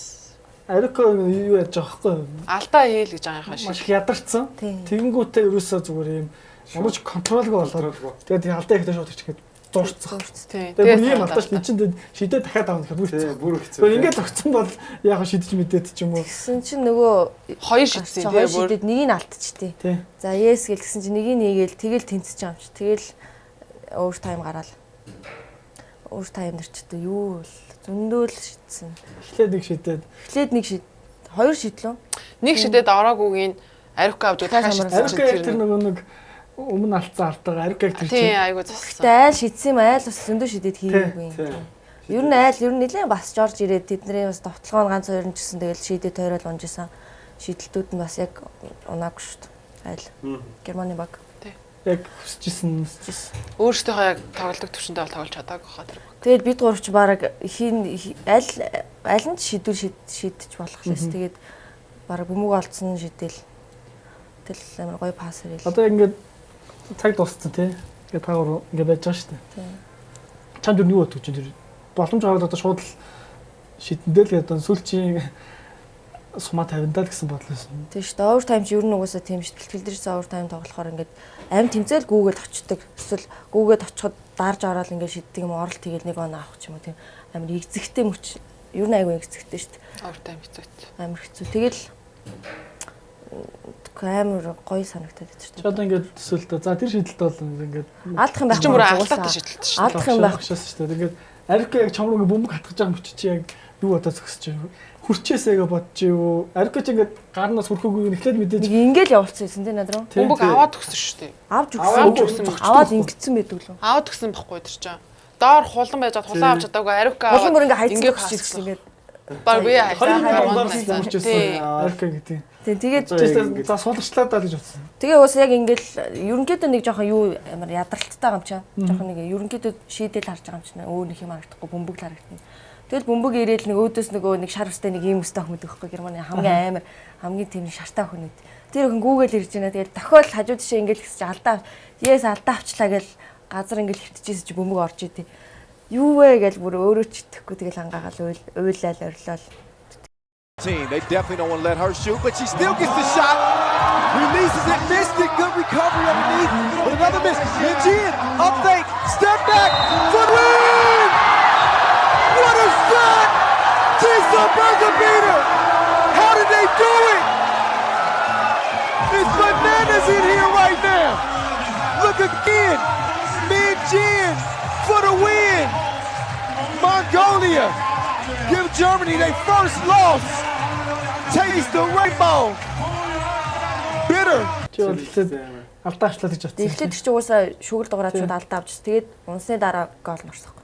Арико юу яаж байгаа байхгүй юу? Алдаа хийл гэж байгаа юм шиг. Маш ядарсан. Тэгэнгүүтээ ерөөсөө зүгээр юм ямар ч контролгүй болоод тэгээд алдаа ихтэй шууд ичгээд дуурцсан. Тэгээд ийм алдаач эн чинь шидээ дахиад авах гэхээр бүр хэцүү. Тэгээд ингээд тогтсон бол яг шидэж мэдээд ч юм уу. Гэсэн чинь нөгөө 2 шидсэн тийм бүр. Шидэд нэгийг алдчихтий. За yes гэл гэсэн чинь нэгийг нээгээл тэгэл тэнцэж байгаа юм чи. Тэгэл өөр тайм гараал. Өөр тайм дээр ч одоо юу бол зөндөөл шидсэн. Эхлээд нэг шид. 2 шидлөө. Нэг шидэд ороогүйгийн Арико авч дахиад шидсэн. Арико тэр нэг өмнө алдсан артаа Арико тэр чинь. Тий, айгуу зассан. Гэтэ айл шидсэн юм айл бас зөндөө шидэд хийгээгүй юм. Ер нь нэлээд басж орж ирээд тэдний бас довтлогоо ганц хоёр нь ч гэсэн тэгэл шидэд тойрол унжсан. Шидэлтүүд нь бас яг унаагүй шүү дээ. Айл. Германы баг. Яг хүсчихсэн. Өөрөөсөө яг тоглолтог төвшөндөө бол тоглож чадаагүй хаа тэр баг. Тэгээд бид гуравч баг аль нь шийдвэр шийдэж болох лээс. Тэгээд баг бөмбөг олцсон шидэл. Тэл амар гоё пасс ирэл. Одоо ингээд цаг дууссан тий. Тэгээд таагаар ингээд байж байгаа шүү дээ. Тий. Чамд юу бодож чинь тэр боломж гараад одоо шууд л шидэндээ л одоо сүлчийн сумаа 50-даа гэсэн бодлоосон. Тийм шүү дээ. Овер тайм чи ер нь угаасаа тийм шийтгэлдэрсэн овер тайм тоглохоор ингээд амь тэмцээл гүүгээд очдог. Эсвэл гүүгээд очиход дарж ороод ингээд шиддэг юм оролт хийгээл 1 оноо авах ч юм уу тийм амар игзэгтэй мөч. Ер нь айгүй игзэгтэй шүү дээ. Овер тайм хэцүү. Амар хэцүү. Тэгэл амар гоё санагдаад байна шүү дээ. Чад ингээд төсөөлтөө. За тэр шийдэлт бол ингээд алдах юм байх. Чи бүр алдаатай шийдэлт шүү дээ. Алдах юм байх шүү дээ. Тэгээд Арико яг чам руу ингээд бөмбөг хатгаж байгаа мөч чи яг юу бодож зогсож байна. Хүрчээсээгээ бодож юу. Арико ч ингээд гарнаас хүрхүүг нэхлээд мэдээж ингээл явуулсан юм тийм над руу. Бөмбөг аваад өгсөн шүү дээ. Аваад өгсөн. Аваад ингэсэн байдаг лөө. Аваад өгсөн байхгүй тэр чинь. Доор хулан байж хад хулан авч чадаагүй Арико аваад. Хулан бүр ингээд хайцсан ингээд. Баг би хайцсан. Арико гэдэг. Тэгээд за суулгачлаа даа гэж бодсон. Тэгээ уус яг ингээл ерөнхийдөө нэг жоохон юу амар ядралттай юм чам. Жоохон нэг ерөнхийдөө шийдэл харж байгаа юм чинь өөр нэг юм харагдахгүй бөмбөг л харагдана. Тэгэл бөмбөг ирээл нэг өөдөөс нөгөө нэг шар устай нэг ийм өстэй хүмүүс өгөхгүй Германы хамгийн амар хамгийн тийм шартай хүмүүс. Тэр өхөн гүүгээл ирж байна. Тэгэл дохиол хажуу тишээ ингээл гэсэн чи алдаа авчлаа гэл газар ингээл хөвтчихсэн чи бөмбөг орж идэв. Юу вэ гэл бүр өөрөө ч итгэхгүй тэгэл ангаагаал уйлал орлоо. They definitely don't want to let her shoot, but she still gets the shot. Releases it, missed it. Good recovery underneath, but another miss. Minjin, up fake, step back, foot win! What a shot! Tisa Berger-Beater! How did they do it? It's bananas in here right now. Look again, Minjin for the win. Mongolia give Germany their first loss. Taste the rainbow. Bitter. Алдаа авчлаа гэж бодсон. Эхлээд чи угаасаа шүгэл дугаараад шууд алдаа авчихсан. Тэгээд унсны дараа гол норсох.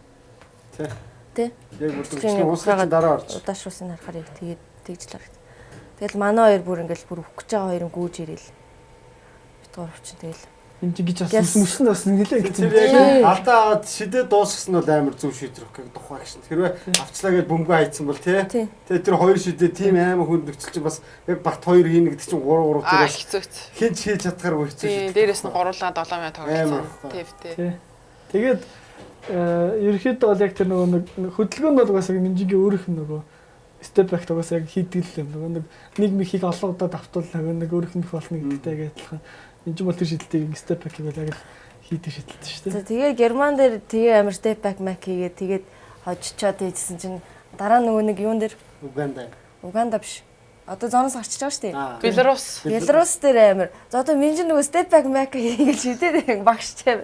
Тэ. Яг бүрдүүлсэн унсны дараа орж. Удаашруулсан харахаар яг тэгээд тэгж л харагд. Тэгэл манай хоёр бүр ингээл бүр өгөх гэж байгаа хоёр нь гүйж ирэл. Бид гурав чинь тэгэл энэ чи гэж бас мөсөн бас нэлээ гэсэн. Тэр яг алдаа аваад шидээ дуусгасан нь бол амар зөв шийдвэр гэх тухай гэсэн. Хэрвээ авчлаа гэж бөмбөг хайцсан бол тий. Тэгээ тэр хоёр шидээ тийм амар хүнд нөхцөл чинь бас яг багт хоёр хийнэ гэдэг чинь 3 дээрээс хэцүүц. Хин хийж чадхааргүй хэцүү. Тийм дээрээс нь гурлаа 7 минут тоглосон. Тий. Тэгээд ерөөхдөө бол яг тэр нөгөө хөдөлгөөн бол угаасаа Минжигийн өөрийнх нь нөгөө step back тогоос яг хийдэг л юм. Нэг михийг олон удаа давтвал нэг өөрөх нь болно гэдэгтэй адилхан. Энэ ч бол тэр шийдэлтийг step back-ийг бол яг хийдэг шийдэлт шүү дээ. Тэгээ Герман дээр тэгээ амар step back mac хийгээд тэгээд хожичоод ийдсэн чинь дараа нөгөө нэг юун дээр Уганда биш. Одоо зоноос гарчиж байгаа шүү дээ. Беларус дээр амар. За одоо минь ч нөгөө step back mac хийгээл шийдээд багштай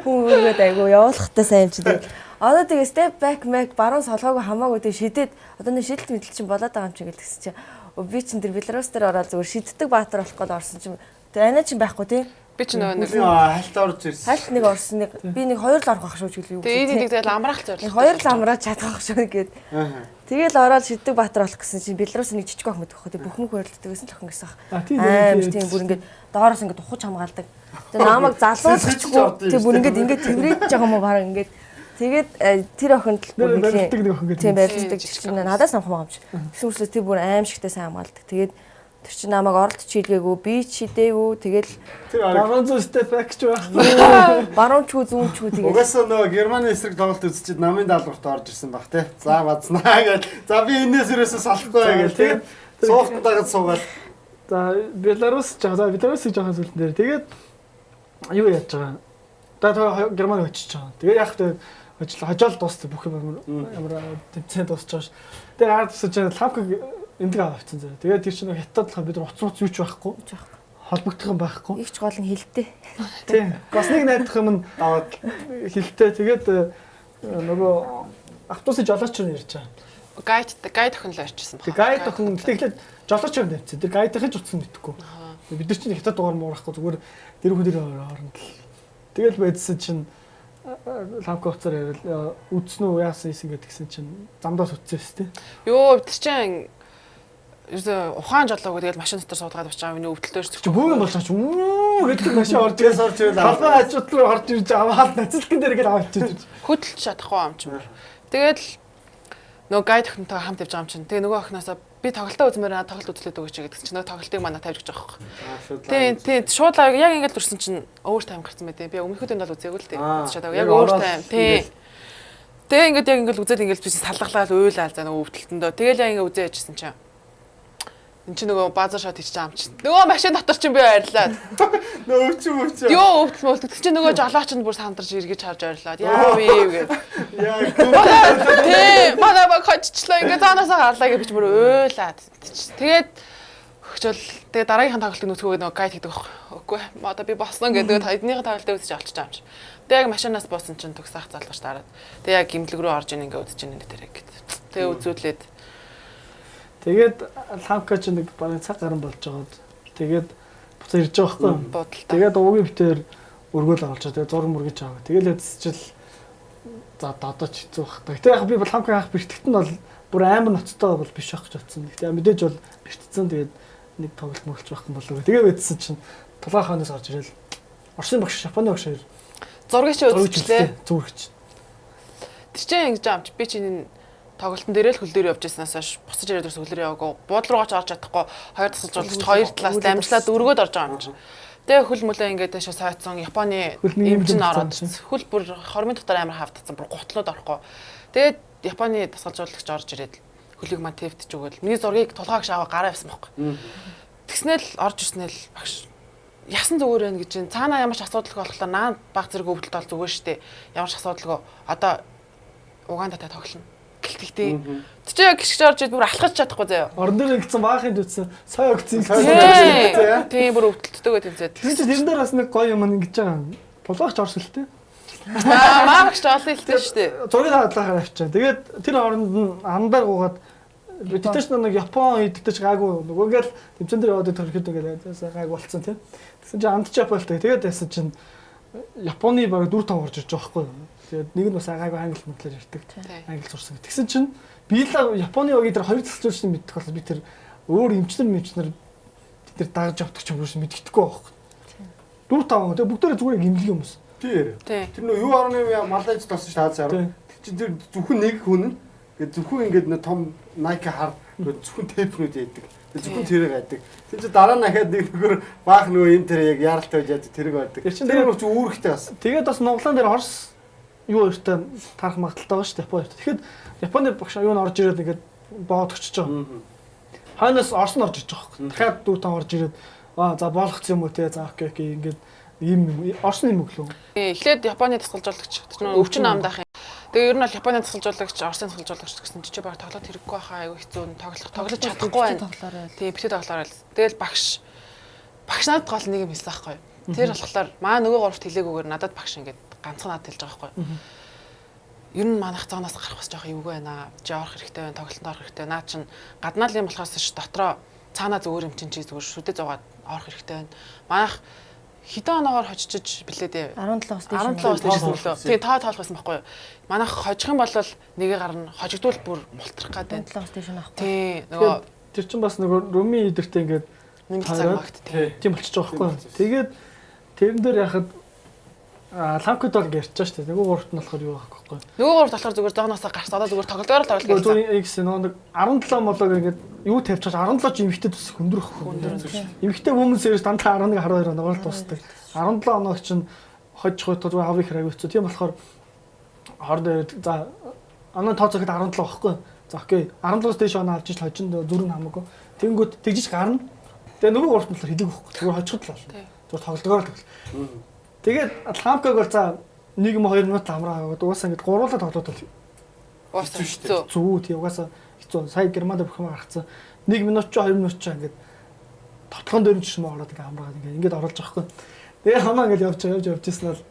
хүн өргөд айгу явуулахтай сайн ч дээ. Одоо тэгээ step back mac баруун солгоогүй хамаагүй тэгээ шидэд одоо нэг шийдэлт мэдлэл чинь болоод байгаа юм чи гэл тэгсэн чинь би чинь тэр Беларус дээр ороод зүгээр шиддэг баатар болох гээд орсон чинь тэгээ анаа чинь байхгүй тий. Би ч нөгөө нэг хальт орж ирсэн. Хальт нэг орсон нэг би нэг 2 л орох байх шүү гэлээ юу. Тэгээ энийг тэгэл амраах зорилго. 2 л амраад чадах шүү гээд. Тэгэл ороод шиддэг баатар болох гэсэн чинь Беларус нэг жижиг охин мэдэх хөөх бүх хөөрлөлт гэсэн л охин гэсэн ах. Тийм бүр ингээд доороос ингээд ухаж хамгаалдаг. Тэгээ намайг залуулчихгүй. Тэгээ бүр ингээд тэрвэрэж байгаа юм уу баран ингээд. Тэгээд тэр охинд л бүр нэг тийм байлдаг чинь надаас намхан байгаа юм чи. Тэгсэн үрслээ тэр бүр аимшигтай сайн хамгаалдаг. Тэгээд тэр чинь намайг оролт чийдгээгүй би ч шидээгүй. Тэгэл баруун зүүн step back ч байхгүй. Баруун ч зүүн ч тэгээд угаасаа нөгөө Германы эсрэг тоглолт үзчихэд намын даалгаварт орж ирсэн баг тий. За базнаа гэж. За би энэс ерөөсөө салахгүй гэж. Тэгээд суухт дагаад суугаад. За Беларус ч за Беларусыг жоохон зүйлэн дээр тэгээд юу яаж байгаа. Одоо Герман очиж байгаа. Тэгээд яг тэ хожоол дууссан бүх юм ямар тэмцээн дуусч байгаа ш. Тэгээд ард тусаж лавкыг эндгээ авчихсан зэрэг. Тэгээд тэр чинь хятад болохоор бид уц юу ч байхгүй. Холбогдох юм байхгүй. их ч гол нь хилтэй. Тийм. Бас нэг найдах юм аваад хилтэй. Тэгээд нөгөө автобусын жолооч нь ярьж байгаа. Гайд охин л орчихсон баг. Гайд охин тэгэхээр жолооч юм тавьчихсан. Тэр гайдын ч утсан мэдэхгүй. Бид нар чинь хятад дугаар муурахгүй зүгээр тэр хүн дээр хооронд л. Тэгэл байдсан чинь лавка уцаар ярил үдсэн үү яасан гэдгсэн чинь замдаас үтсээс тий. Йоо тэр чинь ухаан жолоогүй тэгэл машин дотор суудгаад очиж байгаа миний өвдөлтөөр чи бүүн болж байгаа ч гэдэг машин орж ирэл талбай хажууд руу орж ирж аваад нацилкэн дээр гэл авчихж хөдөлж чадахгүй юм чинь. Тэгэл нөгөө гайд охинтой хамт явж байгаа юм чинь. Тэгээ нөгөө охиноосоо би тоглолтоо үзмээр тоглолт үзлээд өгөөч гэдэг чинь нөгөө тоглолтыг манай тавьж гэж байгаа юм. Тийм шууд яг ингэж үрсэн чинь өөр тайм гарсан мэт. Би өмнөхөд энэ бол үзээгүй л тийм. Яг өөр тайм. Тийм. Тэгээ яг ингэж үзээд ингэж би салгалаад уйлаал за нөгөө өвдөлтөндөө. Тэгэл яг ингэ үзээ яжсэн чинь. Энд чинь нөгөө базар шот хийж байгаа юм чинь. Нөгөө машин дотор чинь би ойрлаад. Нөгөө өвч. Йоо өвдөл. Тэг чинь нөгөө жолооч нь бүр сандарч эргэж харж ойрлаад. Яа вэ гээд. Тий, манай баг хоччлаа ингээ цаанаасаа гарлаа гэж би бүр уйлаад. Тэгээд хөгчөл тэгээ дараагийнхын тоглолтыг нүцгөөг нөгөө гайд гэдэг байхгүй. Одоо би босно гэдэг эднийхээ тоглолтыг үзэж олчиж байгаа юм чи. Тэгээ яг машинаас буусан чинь төгсөх залгаж таараад. Тэгээ яг гимлэг рүү орж ийн ингээ үзэж ийн дээр гэд. Тэгээ үзүүлээд тэгээд лавка ч нэг бараг цаг гарan болж байгаад тэгээд буцаа ирж байгаа байхгүй. Тэгээд уугийн битээр өргөөл авалж байгаа. Тэгээд зураг мөргөж аваа. Тэгээд хэвчил за додооч хэцүү байх та. Гэтэ яг би бол лавка авах бэртгэт нь бол бүр амар ноцтой бол биш байх гэж бодсон. Гэтэ мэдээж бол бэртцэн тэгээд нэг тоглолт мөглөж байх юм болов. Тэгээд байдсан чинь тулгаан хаанаас орж ирэл. Орсын багш Японы багш зургийг чи үзчихлээ. Зүрхч. Тэр чинь ингэж аамч би чинь тоглолтын дээрээ л хөл дээр явж байснаас хойш босож ирээд хөл дээр яваагүй. Буудлуугаа ч орж чадахгүй. Хоёр тасалжуулагч хоёр талаас дамжлаад өргөд орж байгаа юм чинь. Тэгээ хөл мөлөө ингээд дэше сойцсон Японы эмчин ороод хөл бүр хормын дотор амар хавтацсан бүр гутлууд орохгүй. Тэгээд Японы тасалжуулагч орж ирээд хөлийг маань тевтж өгөөл. Миний зургийг тулгаагч аваа гараа явсан байхгүй. Тэгснээл орж ирснээл багш ясан зүгээр байна гэж чинь цаанаа ямар ч асуудалгүй болохоор наа баг зэрэг өвдөлт бол зүгээр штэ. Ямар ч асуудалгүй. Одоо Угандатай тоглоно. Гэлтгтэй. Тэг чи яг гიშгэж орж ид бүр алхаж чадахгүй заяа. Орон дээр ингэсэн баахын дүүцсэн. Сая өгцэн. Тийм бүр өвдөлттэйгээ тэмцээд. Тэр чинь тэрэн дээр бас нэг гоё юм ингэж байгаа. Тулгаагч орсолтой. Маагч олон хэлтэй шүү дээ. Зургийг хадлахаар авчаа. Тэгээд тэр оронд нь андаар гуугаад бидтэй ч нэг Япон идэгтэй ч гайгүй нөгөө ингээл тэмцэн дээр яваад төрөхөд ингээл гайг болцсон тийм. Тэгсэн чинь андч Японтай. Тэгээд яасан чинь Японы баг 4-5 орж ирж байгаа байхгүй юу. Тэгээд нэг нь бас гайгүй англи мэдлэр ярьдаг. Англи сурсан. Тэгсэн чинь би л Японы багийн тэр хоёр засалчуулсан мэддэг болохоор би тэр өөр эмчнэр тэр дагаж явдаг ч юм уу мэддэхгүй байхгүй. 4-5 тэгээд бүгдээрээ зүгээр гимлэг юм ус. Тэр нөө юу орны малайч тоссон шүү Азиар. Чи тэр зөвхөн нэг хүн ингээд зөвхөн ингээд том Nike хар зөвхөн тейпнүүд яадаг. Зөвхөн тэрэг байдаг. Тэр чи дараа нь ахаад нэг нөхөр баах нөгөө юм тэр яг яралтай байж тэрэг байдаг. Тэр нь ч үүрэгтэй бас. Тэгээд бас Монголын дээр Орос юу өртөө тарах магадaltaй байгаа шүү дээ Японд. Тэгэхэд Японы багш юу н орж ирээд ингээд боод очиж байгаа. Хойноос Орос нь орж иж байгаа юм. Дахиад дүү тань орж ирээд за болгоцсон юм уу те за окей ингээд ийм юм Орос юм өглөө. Эхлээд Японы тасгалжуулагч өвчин намдаах юм. Тэгээ ер нь бол Японы тасгалжуулагч, Оросын тасгалжуулагч гэсэн чи баг тоглоод хэрэггүй байхаа аюу хэцүү тоглож чадахгүй байна. Тэгээ битээ тоглоорой. Тэгэл багш надад гол нэг юм хэлсэн байхгүй. Тэр болохоор маа нөгөө гуравт хэлээгүйгээр надад багш ингээд ганцхан надад хэлж байгаа байхгүй. Ер нь манайх цаанаас гарах бас жоох эвгүй байна. Жоох хэрэгтэй байна, тоглолтод орох хэрэгтэй. Наа чин гаднаал юм болохоос ш дотроо цаанаа зүгээр юм чин чи зүгээр шүдэ зугаад орох хэрэгтэй байна. Манайх хэдэн оноогоор хожиж билээ дээ. 17-оос дээш. 17-оос дээш өглөө. Тэгээ тоолох байсан байхгүй юу? Манайх хожих юм бол нэгээ гарна. Хожигдвол бүр мултрах гэдэг. 17-оос дээш наахгүй. Тий, нөгөө Тэр чинь бас нөгөө Руми идэртэй ингээд нэг цаг багт тий. Тийм болчихж байгаа байхгүй. Тэгээд тэрэн дээр яхад ламкд бол ярьж байгаа шүү дээ. Нөгөө гуравт нь болохоор юу байхгүй байхгүй. Нөгөө гуравт болохоор зүгээр зогноосоо гарч одоо зүгээр тоглолтоор л тоглож байсан. Зүгээр X нөгөө 17 молог ингээд юу тавьчихаж 17 ч эмхтэй төс хөндрөх. Эмхтэй хүмүүс ерөөс дандаа 11 12 оноогоор дуусдаг. 17 оног чинь хожих үед зүгээр хаврыг хэрэг хэвчээ. Тийм болохоор хорд за оноо тооцоход 17 байхгүй. За окей. 17-оос дээш оноо авч иж хожинд зүрх хамаагүй. Тэнгүүд тэгжиж гарна. Тэгээ нөгөө гуравт нь болохоор хэлээг байхгүй. Зүгээр хожиход л бол. Зүгээр тоглолтоор л тоглол. Тэгээд ламкаг бол за 1 юм 2 минут амраа аваад угаасаа ингэж гуруулаа тоглоод бол уусаа хэцүү. Зүг тий угаасаа хэцүү. Сая Германд бүх юм гарцсан. 1 минут ч 2 минут ч ингэж тоглоом дээр ч юм ороод ингэ амраад ингэж оруулж байгаа хгүй. Тэгээ хамаа ингэж явж ирсэн бол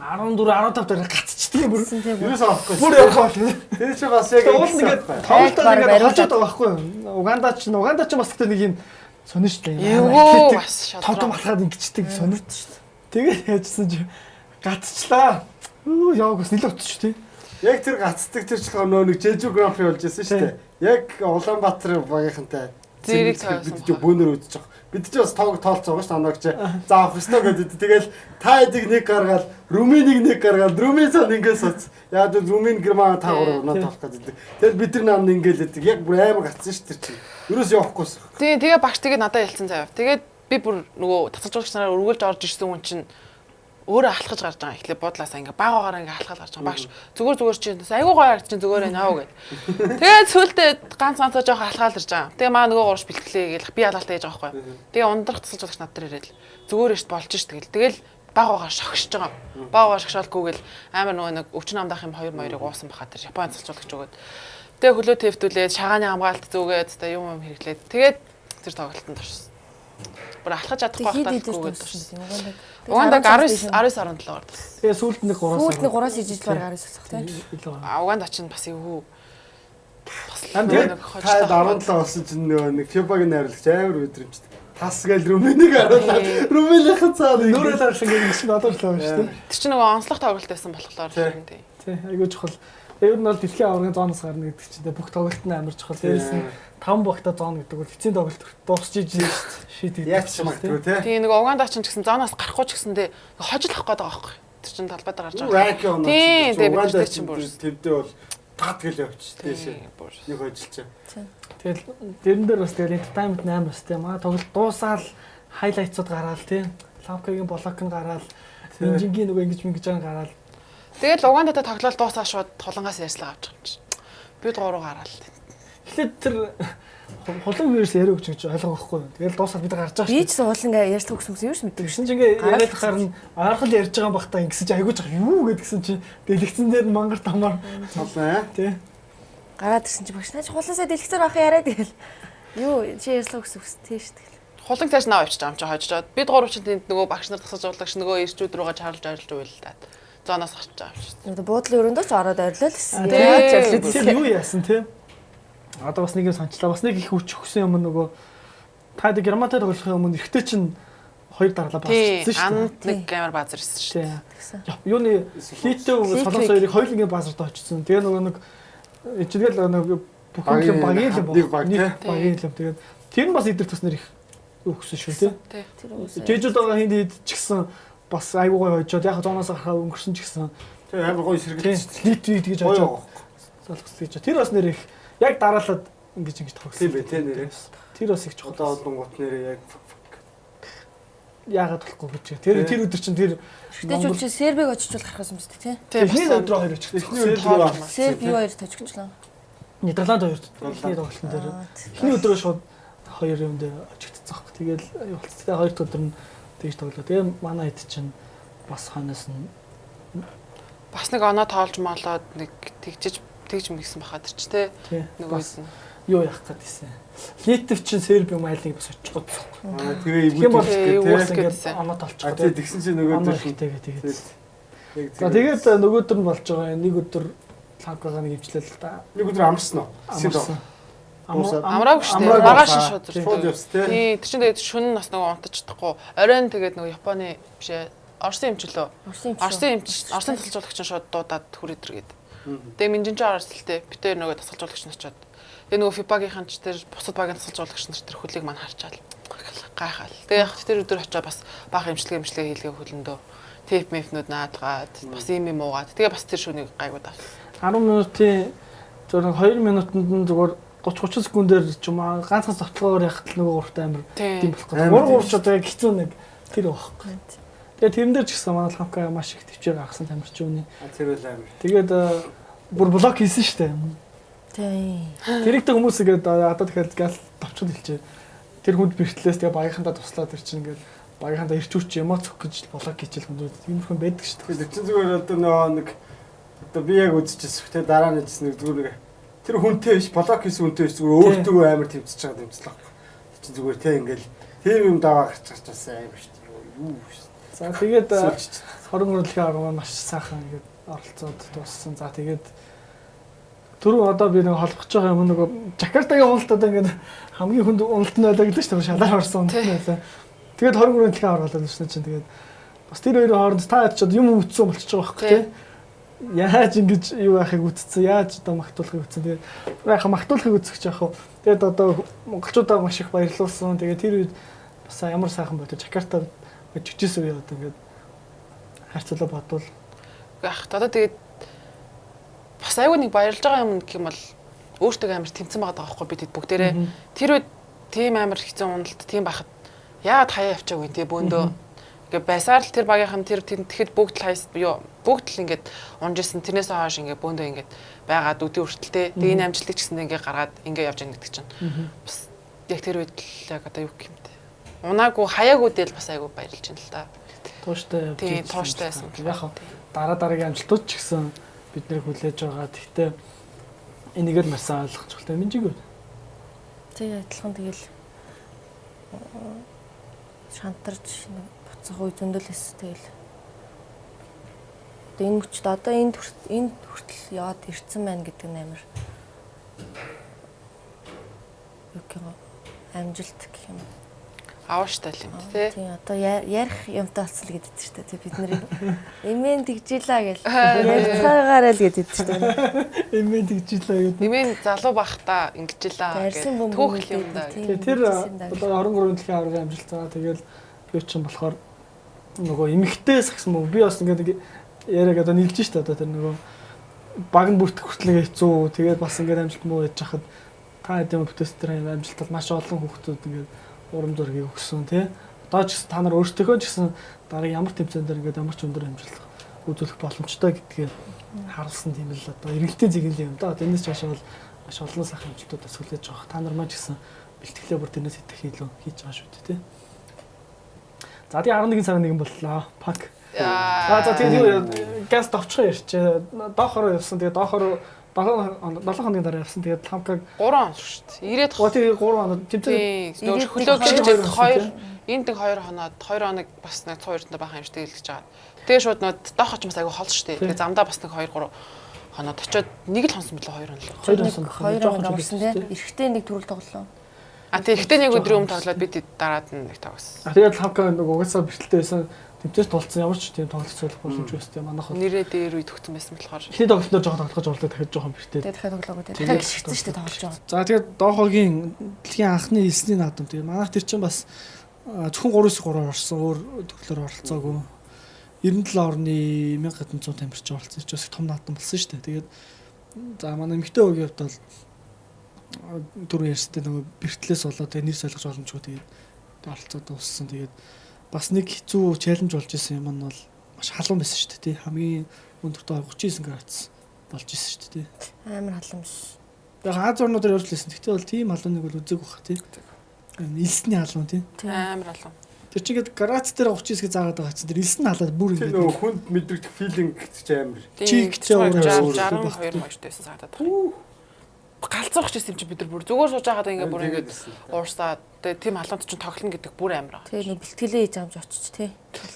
14 15 дээр гацчихдээ бүр юус авахгүй. Бүр явах. Тэр чинь бас яг ингэ тоглолтоор ингэ хожоод байгаа хгүй. Уганда ч бас гэдэг нэг юм сонирхолтой юм. Юу бас шатраа. Том алхаад ингэчдэг сонирхолтой шүү дээ. Тэгээд яажсан чи гацчлаа. Яаг бас нэлээд утчих тий. Яг тэр гацдаг тэр чөлгөө нөө нэг Jeju Grand Prix болж байсан шүү дээ. Яг Улаанбаатар багийнхантай зэрэг тоосон. Бид бөөнөр үзэж байгаа. Бид ч бас тоог тоолцоо байгаа шүү дээ. Анаг чи за Христо гэдэг. Тэгэл та эдэг нэг гаргаад, Румынийг нэг гаргаад, Румын цаанд ингээд соц. Яг Румын Герман таагуур нөө тоолох гэдэг. Тэгэл бид нар намд ингээд л яг бүр амар гацсан шүү дээ. Юурээс явахгүйс. Тий, тэгээ багш тэгээд надад ялцсан заяа. Тэгээд би бүр нөгөө тасгалжуулагч нараар өргөлж орж ирсэн хүн чинь өөрөө алхаж гарч байгаа. Эхлээ бодлаасаа ингээ багаагаар ингээ алхаж гарч байгаа. Багш зүгээр чи айгуу гоё харагч чинь зүгээр ээ наав гэд. Тэгээд сүултээ ганц жоох алхаал ирж байгаа. Тэгээ маа нөгөө гурш бэлтгэлээ гээл би алаалтаа яж байгаа байхгүй. Тэгээ ундрах тасгалжуулагч над дээр ирээд л зүгээр ш болж ш тэгэл багаагаар шогшиж байгаа. Багаагаар шогшоолгүйгээл амар нөгөө нэг өвчин амдаах юм 2 моёрыг уусан баха тэр Японы тасгалжуулагч өгөөд. Тэгээ хөлөө төвтүүлээд шагааны хамгаалт зүгээд юм хэрэглээд тэгээд тэр тоглолтод орсон. Бүр алхаж чадахгүй байхдаа зүгээд. Уганда 19 17-оор. Тэгээ сүүлд нэг 3-аас ижиж баг 19 болох тийм. Уганда ч бас эвгүй. Тэгээд 17 болсон чинь нэг FIBA-гийн найруулагч амар өдрөмжтэй. Тас гээл Румынийг харуулаад Румынийхэн цаад нүүрэл арсан гэдэг чинь одоо л байна шүү дээ. Тэр чинь нөгөө онцлог тоглолт байсан болохоор тийм. Тий, айгүй чухал. Ер нь бол дэлхийн аваргын зооноос гарна гэдэг чинь бүх тоглолт нь амар чухал. Дээрээс нь 5 багта зоон гэдэг бол эцсийн тоглолт дуусч иж шийд яаж ч магадгүй тий. Тийм нөгөө Уганда ч гэсэн зооноос гарахгүй ч гэсэндээ хожлох гээд байгаа байхгүй. Тэр чинь талбай дээр гарч байгаа. Тийм, тийм бид чинь бүр төвдөө бол тагтгал явчих тийшээ. Нэг хожилчаа. Тэгэл дэрэн дээр бас тэгэл entertainment 8 бас тийм аа тоглолт дуусаал хайлайтсууд гараал тийм. Ламкагийн блок нь гараал. Инжингийн нөгөө ингэж байгаа гараал. Тэгэл Угандатай тоглолт дуусаа шууд тулангаас ярьслаа авч байгаа юм чи. Бид 3 гараал. Эхлээд тэр хулан вирус яриа өгч гэж ойлгохгүй. Тэгэл дуусаад бид гарч байгаа шүү. Би ч хулан ярьдаг гэсэн юм шүү мэддэг. Тэгсэн чинь ингээ яриад харна аргал ярьж байгаа бахта ингэсэн чинь айгууж юу гэдгсэн чинь дэлгэцэн дээр нь мангар тамаар цолноо тий. Гараад ирсэн чинь багш наач хулансаа дэлгэцээр авах яриад тэгэл. Юу чи ярьслаа гэсэн үг тий шүү дээ. Хулан цааш наваа авчиж байгаа юм чи хожоод. Бид 3 чинь тэнд нөгөө багш нар тасгалжуулагч нөгөө ирчүүд рүүгээ чарлж ойрлж уйлдаад. Зооноос гарч байгаа юм шүү. Буудлын өрөөндөө ч ороод ойрлоо л гэсэн. Тийм юу яасан тий. Одоо бас нэг юм санчлаа. Бас нэг их хүч өгсөн юм нөгөө таад Германтай тоглохын өмнө ихтэй чинь 2 дараалал баазарсан шүү. Амт нэг амар баазар ирсэн шүү. Юуны литтэй солонгос хоёрыг хоёулангийн баазарт очсон. Тэгээ нөгөө нэг ичнэл нөгөө бүхэн юм багийн юм баг. Багийн юм. Тэгээд тэр нь бас идэр туснаар их өгсөн шүү тий. Жижиг байгаа хинд ч гэсэн бас айгуу гоё хожоод яг зооноос гарахаа өнгөрсөн ч гэсэн тий амар гоё сэргэлж лит гэж очоо. Солонгос гэж. Тэр бас нэр их яг дараалаад ингэж тоглосон бэ тий нэрээ. Тэр бас их чухал. Одоо олон гут нэрээ яг яагаад болохгүй гэж. Тэр өдөр чинь тэр Тэжүүл чи Сербиг очиж гарах гэсэн юм шүү дээ тий. Эхний өдрөө хоёр очих. Серби юу хоёр тожигчлаа. Нидерланд хоёрт ихний тоглолтын дээр эхний өдрөө шууд 2 юм дээр очигдсон. Тэгэл юу болцтой 2 дахь өдөр нь тэгж тоглоо. Тэгээ манай хэд чинь бас ханаас нь бас нэг оноо тоолж молоод нэг тэгж мэгсэн бахад ч тий нөгөөс нь юу яах гэдсэн. Литв чинь Серби юм айлыг бас очих годсон. Тэгээ эвгүүлж гэдэг оноо толчих. Тэгсэн чинь нөгөөдөр тэгээд. За тэгээд нөгөөдөр нь болж байгаа нэг өдөр лампагаа нэг ивчлээ л да. Нэг өдөр амарсан уу? Амраагүй шүү дээ. Маргааш шууд явс тий. Тэр чинь тэгээд шөнө нас нөгөө унтаж чадахгүй. Оройн тэгээд нөгөө Японы бишээ Орсын эмчлөө. Орсын тасалжуулагч нь шууд дуудаад хүрээдэр гээд. Тэгээ минжин ч орсэлтэй. Битээр нөгөө тасалжуулагч нь очиод. Тэгээ нөгөө ФИБА-гийнхан ч тэр бусад багийн тасалжуулагч нар тэр хөлийг мань харчаал. Гайхаал. Тэгээ яг тэр өдөр очиод бас бага эмчилгээ хийлгээ хөлөндөө тейп мэфнүүд наадгаад бас юм уугаад. Тэгээ бас тэр шөнийг гайгууд авсан. 10 минутын зөвхөн 2 минутанд нь зүгээр 30 секундээр ч юм аа ганцхан завтлагаар яхад нөгөө гуртаа амир тийм болох гэдэг. 3 ч одоо хэцүү нэг тэр байхгүй. Тэгээ тэрэн дээр ч гэсэн манай хамка маш их төвчээр гаргасан тамирч үүний. Тэр үл амир. Тэгээд бүр блок хийсэн шүү дээ. Тийм. Тэрэгтэй хүмүүс ингээд одоо тэгэхээр гал товчод хэлчихэ. Тэр хүнд бэртлээс тэгээ багийнхандаа туслаад тэр чинь ингээд багийнхандаа ирчүүч эмоц өгөх гэж блок хийчихэл хүмүүс тиймэрхэн байдаг шүү дээ. Тэр чинь зүгээр одоо нэг одоо би яг үзчихсэн. Тэгээ дараа нь жис нэг зүгээр нэг тэр хүнтэй биш блок хийсэн хүнтэй биш зүгээр өөртөө амар тэмцэж байгаа тэмцлээ. Тэр чинь зүгээр те ингээл тийм юм даваа гарч бас амар шүү дээ. Юу шүү. За тэгээд 20 хүртэлхээ арга маш сайхан ингээд оролцоод дууссан. За тэгээд түрүү одоо би нэг холбогч байгаа юм нэг Жакартагийн уналтад ингээд хамгийн хүнд уналт нь байлаа гэдэг чинь шалаар орсон уналт нь байлаа. Тэгээд 20 хүртэлхээ оролцоод ирсэн чинь тэгээд бас тэр хоёрын хооронд та ячаад юм үтсэн болчихж байгаа байхгүй тий. Яаж ингэж юу яахыг үтцсэн, яаж одоо магтуулахыг үтцсэн. Тэгээд яхаа магтуулахыг үтсэх ч яах вэ. Тэгээд одоо монголчуудаа маш их баярлуулсан. Тэгээд тэр үед бас ямар сайхан бодож Жакартад жижигсэн үе одоо ингээд хайрцуулаа бодвол яах одоо тэгээд бас айгүй нэг баярлж байгаа юм гэх юм бол өөртөө амар тэмцэн байгаа байхгүй бид бүгдээрээ тэр үед тийм амар хэцүү уналт тийм байхад яагаад хаяа явчаагүй тий бөөндөө ингээд байсаар л тэр багийнхан тэр тэгэхэд бүгд л хайс бүгд л ингээд унжсэн тэрнээс хойш ингээд бөөндөө ингээд байгаад үдийн хүртэлтэй тэгээ энэ амжилтыг ч гэсэн ингээд гаргаад ингээд явж яах гэдэг чинь бас яг тэр үед л яг одоо юу гэх юм те унаагүй хаяагүй del бас айгүй баярлж байна л да. Тууштай явж тийм тууштай байсан. Яг дараагийн амжилтууд ч гэсэн бид нэр хүлээж байгаа. Гэхдээ энийгээр маш сайн ойлгох хэрэгтэй минжиг үү. Тэгээ адилхан тэгэл шантарч буцах үе зөндөөлөөс тэгэл энэ мөчд одоо энд хүртэл яваад ирсэн байна гэдэг нь амар юу гэх юм амжилт гэх юм. Аавштай л юм тий. Тийм одоо ярих юмтай болсон л гэдэг чинь шүү дээ. Бид нарыг эмэн тэгжилаа гэл ярьцаагаараа л гэдэг чинь шүү дээ. Эмэн тэгжилаа гэдэг. Эмэн залуу бахта ингэжилаа гэх түүх юм да. Тэр одоо 23 дэлхийн аваргын амжилт байгаа. Тэгэл юу ч юм болохоор нөгөө эмэгтэй сагсан мөн би бас ингээд яриаг одоо нийлж шүү дээ. Одоо тэр нөгөө баг нь бүртгэх хүртэл хэцүү. Тэгээд бас ингээд амжилт муу яж хахад та хэдийн бүтээс тэр амжилт бол маш олон хүүхдүүд ингээд урам зориг өгсөн тий. Одоо ч гэсэн та нар өөрсдөө ч гэсэн дараа ямар тэмцээн дээр ингээд ямар ч өндөр амжилт үзүүлэх боломжтой гэдгийг харуулсан тийм л одоо эргэлтийн зэгнэл юм да. Тэрнээс ч бол маш олон сайхан амжилтуудаас хүлээж байгаа. Та нар маань ч гэсэн бэлтгэлээ бүр тэрнээс идэх илүү хийж байгаа шүү дээ тий. За тий 11 цагийн нэгэн боллоо. Пак. За тэгээд газ товчхон ярьчээ. Доохороо явсан. Тэгээд доохороо 7 хоногийн дараа явсан. Тэгээд хамкаг 3 он шүү дээ. 90-д тэгээд 3 хоног тэмцээн хөлөө гिचээд 2 энд нэг 2 хоноод 2 хоног бас нэг 2-нд бахан юм шүү дээ хэлж байгаа. Тэгээ шууд нөт доох очмос айгу хол шүү дээ. Тэгээ замдаа бас нэг 2-3 хоноод очиод нэг л хонсон билээ 2 хоног. 2 хонсон бахаа. 2 хоног орсон тийм. Эрэхтэй нэг төрөл тоглолоо. Тэгээ ихтэй нэг өдрийн өмнө тоглоод бид дараад нь нэг тоглосон. Тэгээд хамкаа нэг угаасаа бэртэлтэй байсан. Тэмцээс тулцсан ямар ч тийм тоглолт зөвлөх боломжгүй байсан. Манайх нэрээ дээр үед төгсөн байсан болохоор. Эхний тоглолтоор жоохон тоглож орлоо дахиад жоохон бэртээ. Тэгээд дахиад тоглоогүй тийм. Дахиад гიშгсэн шүү дээ тоглож байгаа. За тэгээд доохогийн дэлхийн анхны хэлсний наадам тэгээд манайх тэр чинь бас зөвхөн 3-3 орсон өөр төрлөөр оролцоогүй. 97 орны 1700 тамирч оролцсон ч бас том наадам болсон шүү дээ. Тэгээд за манай эмэгтэй өгийн хувьд бол түрүү ярьстай нөгөө бэртлээс болоод тэгээд нэр солих боломжгүй тэгээд оролцоод дууссан. Тэгээд бас нэг хэцүү челленж болж исэн юм нь бол маш халуун байсан шүү дээ тий. Хамгийн өндөртөө 39 градус болж исэн шүү дээ тий. Амар халуун биш. Яг Аз орнуудаар явж лээсэн. Тэгтээ бол тийм алууныг бол үзег баха тий. Илсний алуун тий. Амар алуун. Тэр чинь ингээд Грац дээр 39-г заагаад байгаа чинь тэр илсэн халаад бүр ингээд нөгөө хүнд мэдрэгдэх филинг гэж амар. Чигтэй өөрөө 62 мажтайсэн саадаад байгаа. Галзуурч ирсэн юм чи бид нар бүр зүгээр сууж байгаад ингээд бүр ингээд уурсаад тэгээ тийм халуунд чинь тоглоно гэдэг бүр амар аа. Тэгээ нэг бэлтгэлээ хийж амж очиж тий.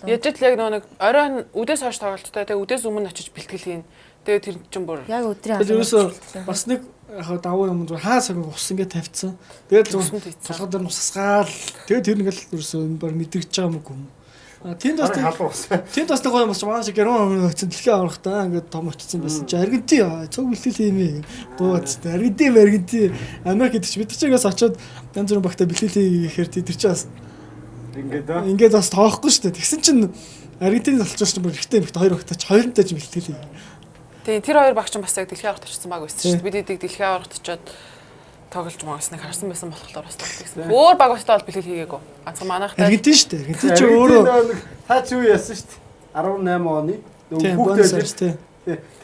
Яж л яг нэг оройн үдээс хойш тоглолттой тэгээ үдээс өмнө очиж бэлтгэл хийн. Тэгээ тэр чинь бүр яг өдрийн халуун. Ерөөсөө бас нэг яг давуу юм зүгээр хаа цаг ус ингээд тавьчихсан. Тэгээд толгой дээр нусасгаал. Тэгээд тэр нэг л ерөөсөө баг мэдрэгдэж байгаа юм уу. Тэнд бас нэг гоё юм бас маш гэрэн очсон дэлхий аврахтаа ингээд том очсон байсан чи Аргентин цог бэлтгэл юм ээ дуугац Аргентин Америк гэдэг чи бид чигээс очиод янз бүрийн багтаа бэлтгэл хийхээр тэр чи бас ингээд бас тоохгүй шүү дээ тэгсэн чинь Аргентины залчууч чинь бүр ихтэй хоёр багтаач хоёрынтай ч бэлтгэл хий. Тэгээ тэр хоёр багч бас яг дэлхий аврахт очсон баг байсан шүү дээ бид эдэг дэлхий аврахт очиод тоглож магсныг харсан байсан болохоор бас тэгсэн. Өөр баг бастай бол бэлтгэл хийгээгүй. Ганцхан манайхтай. Аргентин шүү дээ. Аргентин ч өөрөө та ч юу яасан шүү дээ. 18 оны хүүхдээ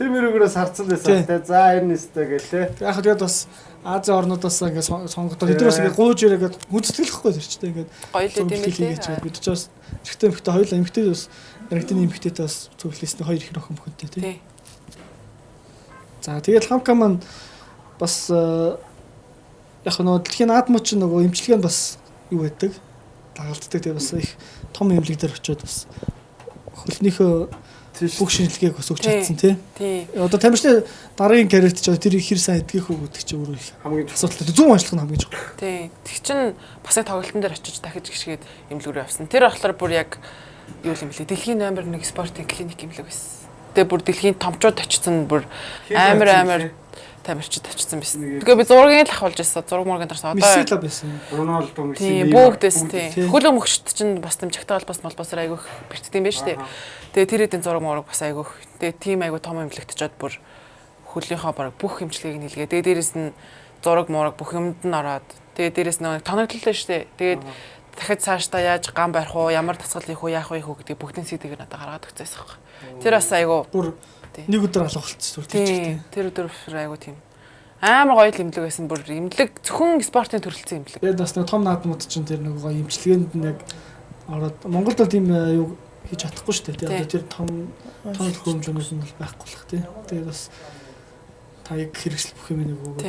тэр мөрөгөөс харцсан байсан те. За энэ нэстэй гэлээ. Яг тэгээд бас Азийн орнуудаас ингээд сонгогдоод эдгээрээс ингээд гууж ирээгээд хүндэтгэхгүй тэр ч тийм ингээд гоё л тийм ээ. Бид ч бас эрэгтэй эмэгтэй хоёул эмэгтэй бас Аргентины эмэгтэйтэй бас цуглуулсан хоёр их охин бүхэнтэй тийм. За тэгээд хамка маань бас яг нөгөө дэлхийн наадмууд ч нөгөө эмчилгээ нь бас юу байдаг дагалддаг тэгээ бас их том эмнэлэг дээр очиод бас хөлнийхөө бүх шинжилгээг бас өгч чадсан тий. Одоо тамирчны дараагийн карьерт ч тэр хэр сайн эдгэх үү гэдэг чинь өөрөө их хамгийн асуудалтай 100 ажиллах нь хамгийн чухал. Тий. Тэг чин бас яг тоглолтын дээр очиж дахиж гიშгээд эмнэлэг рүү явсан. Тэр болохоор бүр яг юу юм блэ дэлхийн номер 1 спортын клиник эмнэлэг байсан. Тэгээ бүр дэлхийн томчууд очсон бүр амар тамирчид очсон байсан. Тэгээ би зургийг л авахулж байсан. Зураг мургийн дарсан. Одоо Месси л байсан. Роналдо Месси бүгдээс тий. Хөл өмгчт чинь бас тэмцэгтэй холбоос молбосоор айгүйх бэртдэм байж тээ. Тэгээ тэр хэдийн зураг мураг бас айгүйх. Тэгээ тим айгүй том эмнэлэгт очиод бүр хөлийнхөө бараг бүх эмчилгээг нь хийлгээ. Тэгээ дээрэс нь зураг мураг бүх юмд нь ороод тэгээ дээрэс нэг тоногдлоо штэ. Тэгээд дахиад цаашдаа яаж гам барих уу, ямар тасгал хийх уу, яах вэ гэдэг бүгдийн сэдвийг надад гаргаад өгчээсэн юм. Тэр бас айгүй бүр нэг өдөр алга болчихсон тийм. Тэр өдөр айгүй тийм. Амар гоё имлэг байсан бүр имлэг зөвхөн спортын төрөлцсөн имлэг. Тэгээд бас нэг том наадмууд чинь тэр нэг гоё имчилгээнд яг ороод Монголд бол тийм юу хийж чадахгүй шүү дээ. Одоо тэр том хөрөмжлөмс нь байхгүй болох тийм. Тэгээд бас та яг хэрэгсэл бүх юм нэг өгөөд.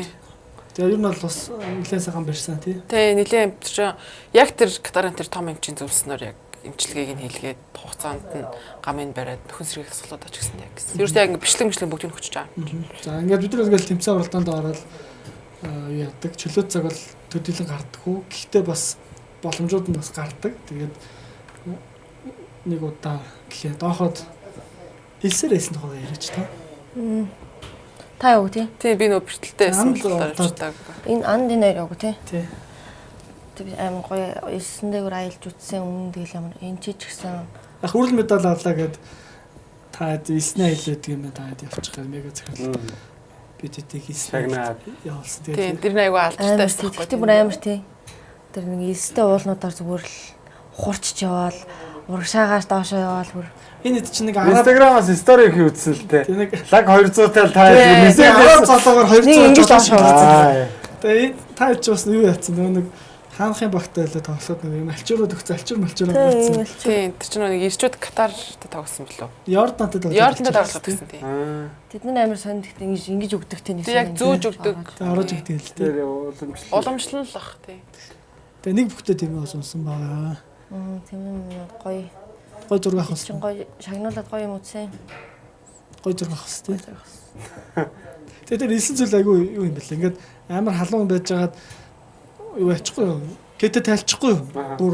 Тэгээд ер нь бол бас нэлээд сайхан барьсан тий. Тий, нэлээд амтч яг тэр Катарын тэр том эмчийн зөвлснөөр яг эмчилгээг нь хийлгээд хугацаанд нь гамын бариад нөхөн сэргийг тасгалууд оч гэсэн яг гэсэн. Ерөөсөө яг бичлэг бүгдийг нь хүчиж байгаа. За ингээд бид нар ингээл тэмцээн оролдоонд ороод юу яадаг чөлөө цаг бол төдийлөн гардаг уу. Гэхдээ бас боломжууд нь бас гардаг. Тэгээд нэг удаа гэхээ дооход хэлсээрээсэн тухай яриач та. Та юу тий? Тий би нөө бэртэлтэй байсан болохоор явчихдаг. Энэ анд энэ яг тий. Тий. Тэг аим гоё 9 дээгүүр аялж үтсэн өмнө тэгэл ямар энэ ч гэсэн яг хүрэл медаль авлаа гэд та 9-ний аялдаг юм байна та явчих юм мега захирал. Бид тэтгэх сагнаад явуулсан. Тий тэр нэг айгүй алдартай байхгүй. Тэр бүр амар тий. Тэр нэг 9-тэй уулнуудаар зүгээр л хурцж яваал урагшаагаас доошоо яваал бүр энэ чинь нэг Instagram-аас стори их үзсэн л дээ. Лаг 200-тай та мессеж залуугаар 200 доош авсан. Тэгээ та ч бас юу яатсан нэг хаанхын багтай л тоглоод нэг юм алчуурууд өгсөн алчуураад гарсан. Тийм тэр чинь нэг ирчүүд Катартай тоглосон билүү? Йордантай тоглоод гэсэн тийм. Тэд нар амар сонд гэхдээ ингэж өгдөг тийм нэг. Яг зүүж өгдөг. Орож өгдөг л дээ. Уламжлал л ах тийм. Тэгээ нэг бүхтэй тийм бас унсан байгаа. Тийм гоё. Гоё зураг авах хэрэгтэй. Гоё шагнуулаад гоё юм үзсэн. Гоё зураг авах хэрэгтэй. Тэгээ тэр хэлсэн зүйл айгүй юу юм бэл. Ингээд амар халуун байжгаад юу ячихгүй юу? Гэтэ тайлчихгүй юу? Бүр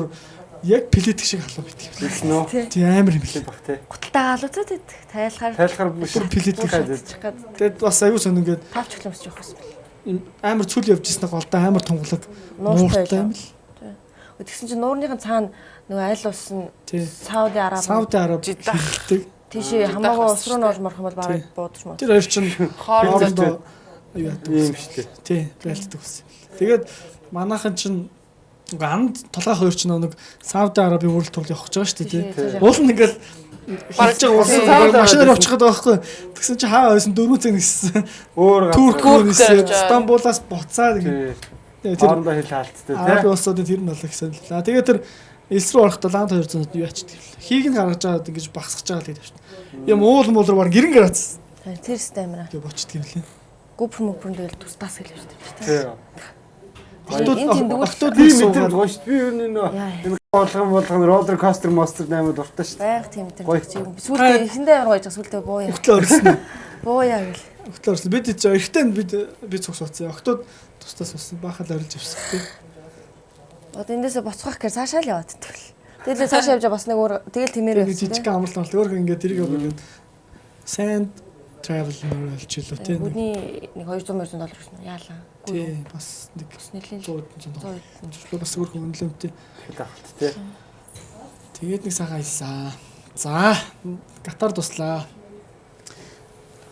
яг плетик шиг халуун битгий. Хэлсэн үү? Тийм амар юм билээ баг тий. Гуталтай халуузаад байдаг. Тайлахаар бүр плетик хайж. Тэгээд бас аюу сон ингээд тавч хөглөмс жоох юм. Амар цүл явж ирсэн голдоо амар тунгалаг нууртай юм л. Тэгсэн чинь нуурныхын цаана нөгөө айл ус нь Сауди Араб хэлдэг. Тийш хамаагүй ус руу норж марах юм бол бараг буудаж маа. Тэр хоёр чинь хоорондоо юу яадаг юм шүү дээ. Тий, байлддаг ус. Тэгээд манайхан чинь анд толгой хоёр чинь нэг Сауди Арабын үйл тур явах гэж байгаа шүү дээ тий. Уул нь ингээл Барж байгаа машинаар явчихад байгаа байхгүй. Тэгсэн чи хаа байсан 4 цаг нэгсэн. Өөр Турк нэгсэн. Стамбулаас буцаад тэр хоорондоо хэл хаалттай тий. Араб улсуудын тэр нь бол их сонирхлаа. Тэгээ тэр элс рүү орохдоо ланд 200-д юу ячдаг вэ? Хийг нь гаргаж аваад ингэж багсгаж байгаа л гэдэг шүү дээ. Юм уул муулар баг гэрэн гараацсан. Тэр стамина. Тэгээ бочдөг юм лээ. Гүпр мөпрөн дээр тусдаас хэлж шүү дээ. Тий. Октод би мэдэрч гоё шүү. Би юу нэ болгон роллер костер мостер наймад дуртай шүү. Байг тийм тэр сүүлдээ эхэндээ ямар гоёж сүүлдээ буу яа. Өглөө орсон. Буу яа гэл. Өглөө орсон. Бид ч эртээ бид цугс утсан. Октод тусдаас усан. Бахал орилж авсан тий. Одоо эндээсээ боцохох гэж цаашаа л яваад идэх. Тэгэл цаашаа явж бас нэг өөр тэгэл тэмээр явсан. Жижиг амарлал өөр ингээд тэрийг өгөөд sand travel нөрөлж илүү тий. Бүдний нэг $200 гэсэн яалаа. Тий бас нэг нэлийн $100 бас өөр хөндлөмтэй авалт тий. Тэгээд нэг цагаан хэлсэн. За Катар туслаа.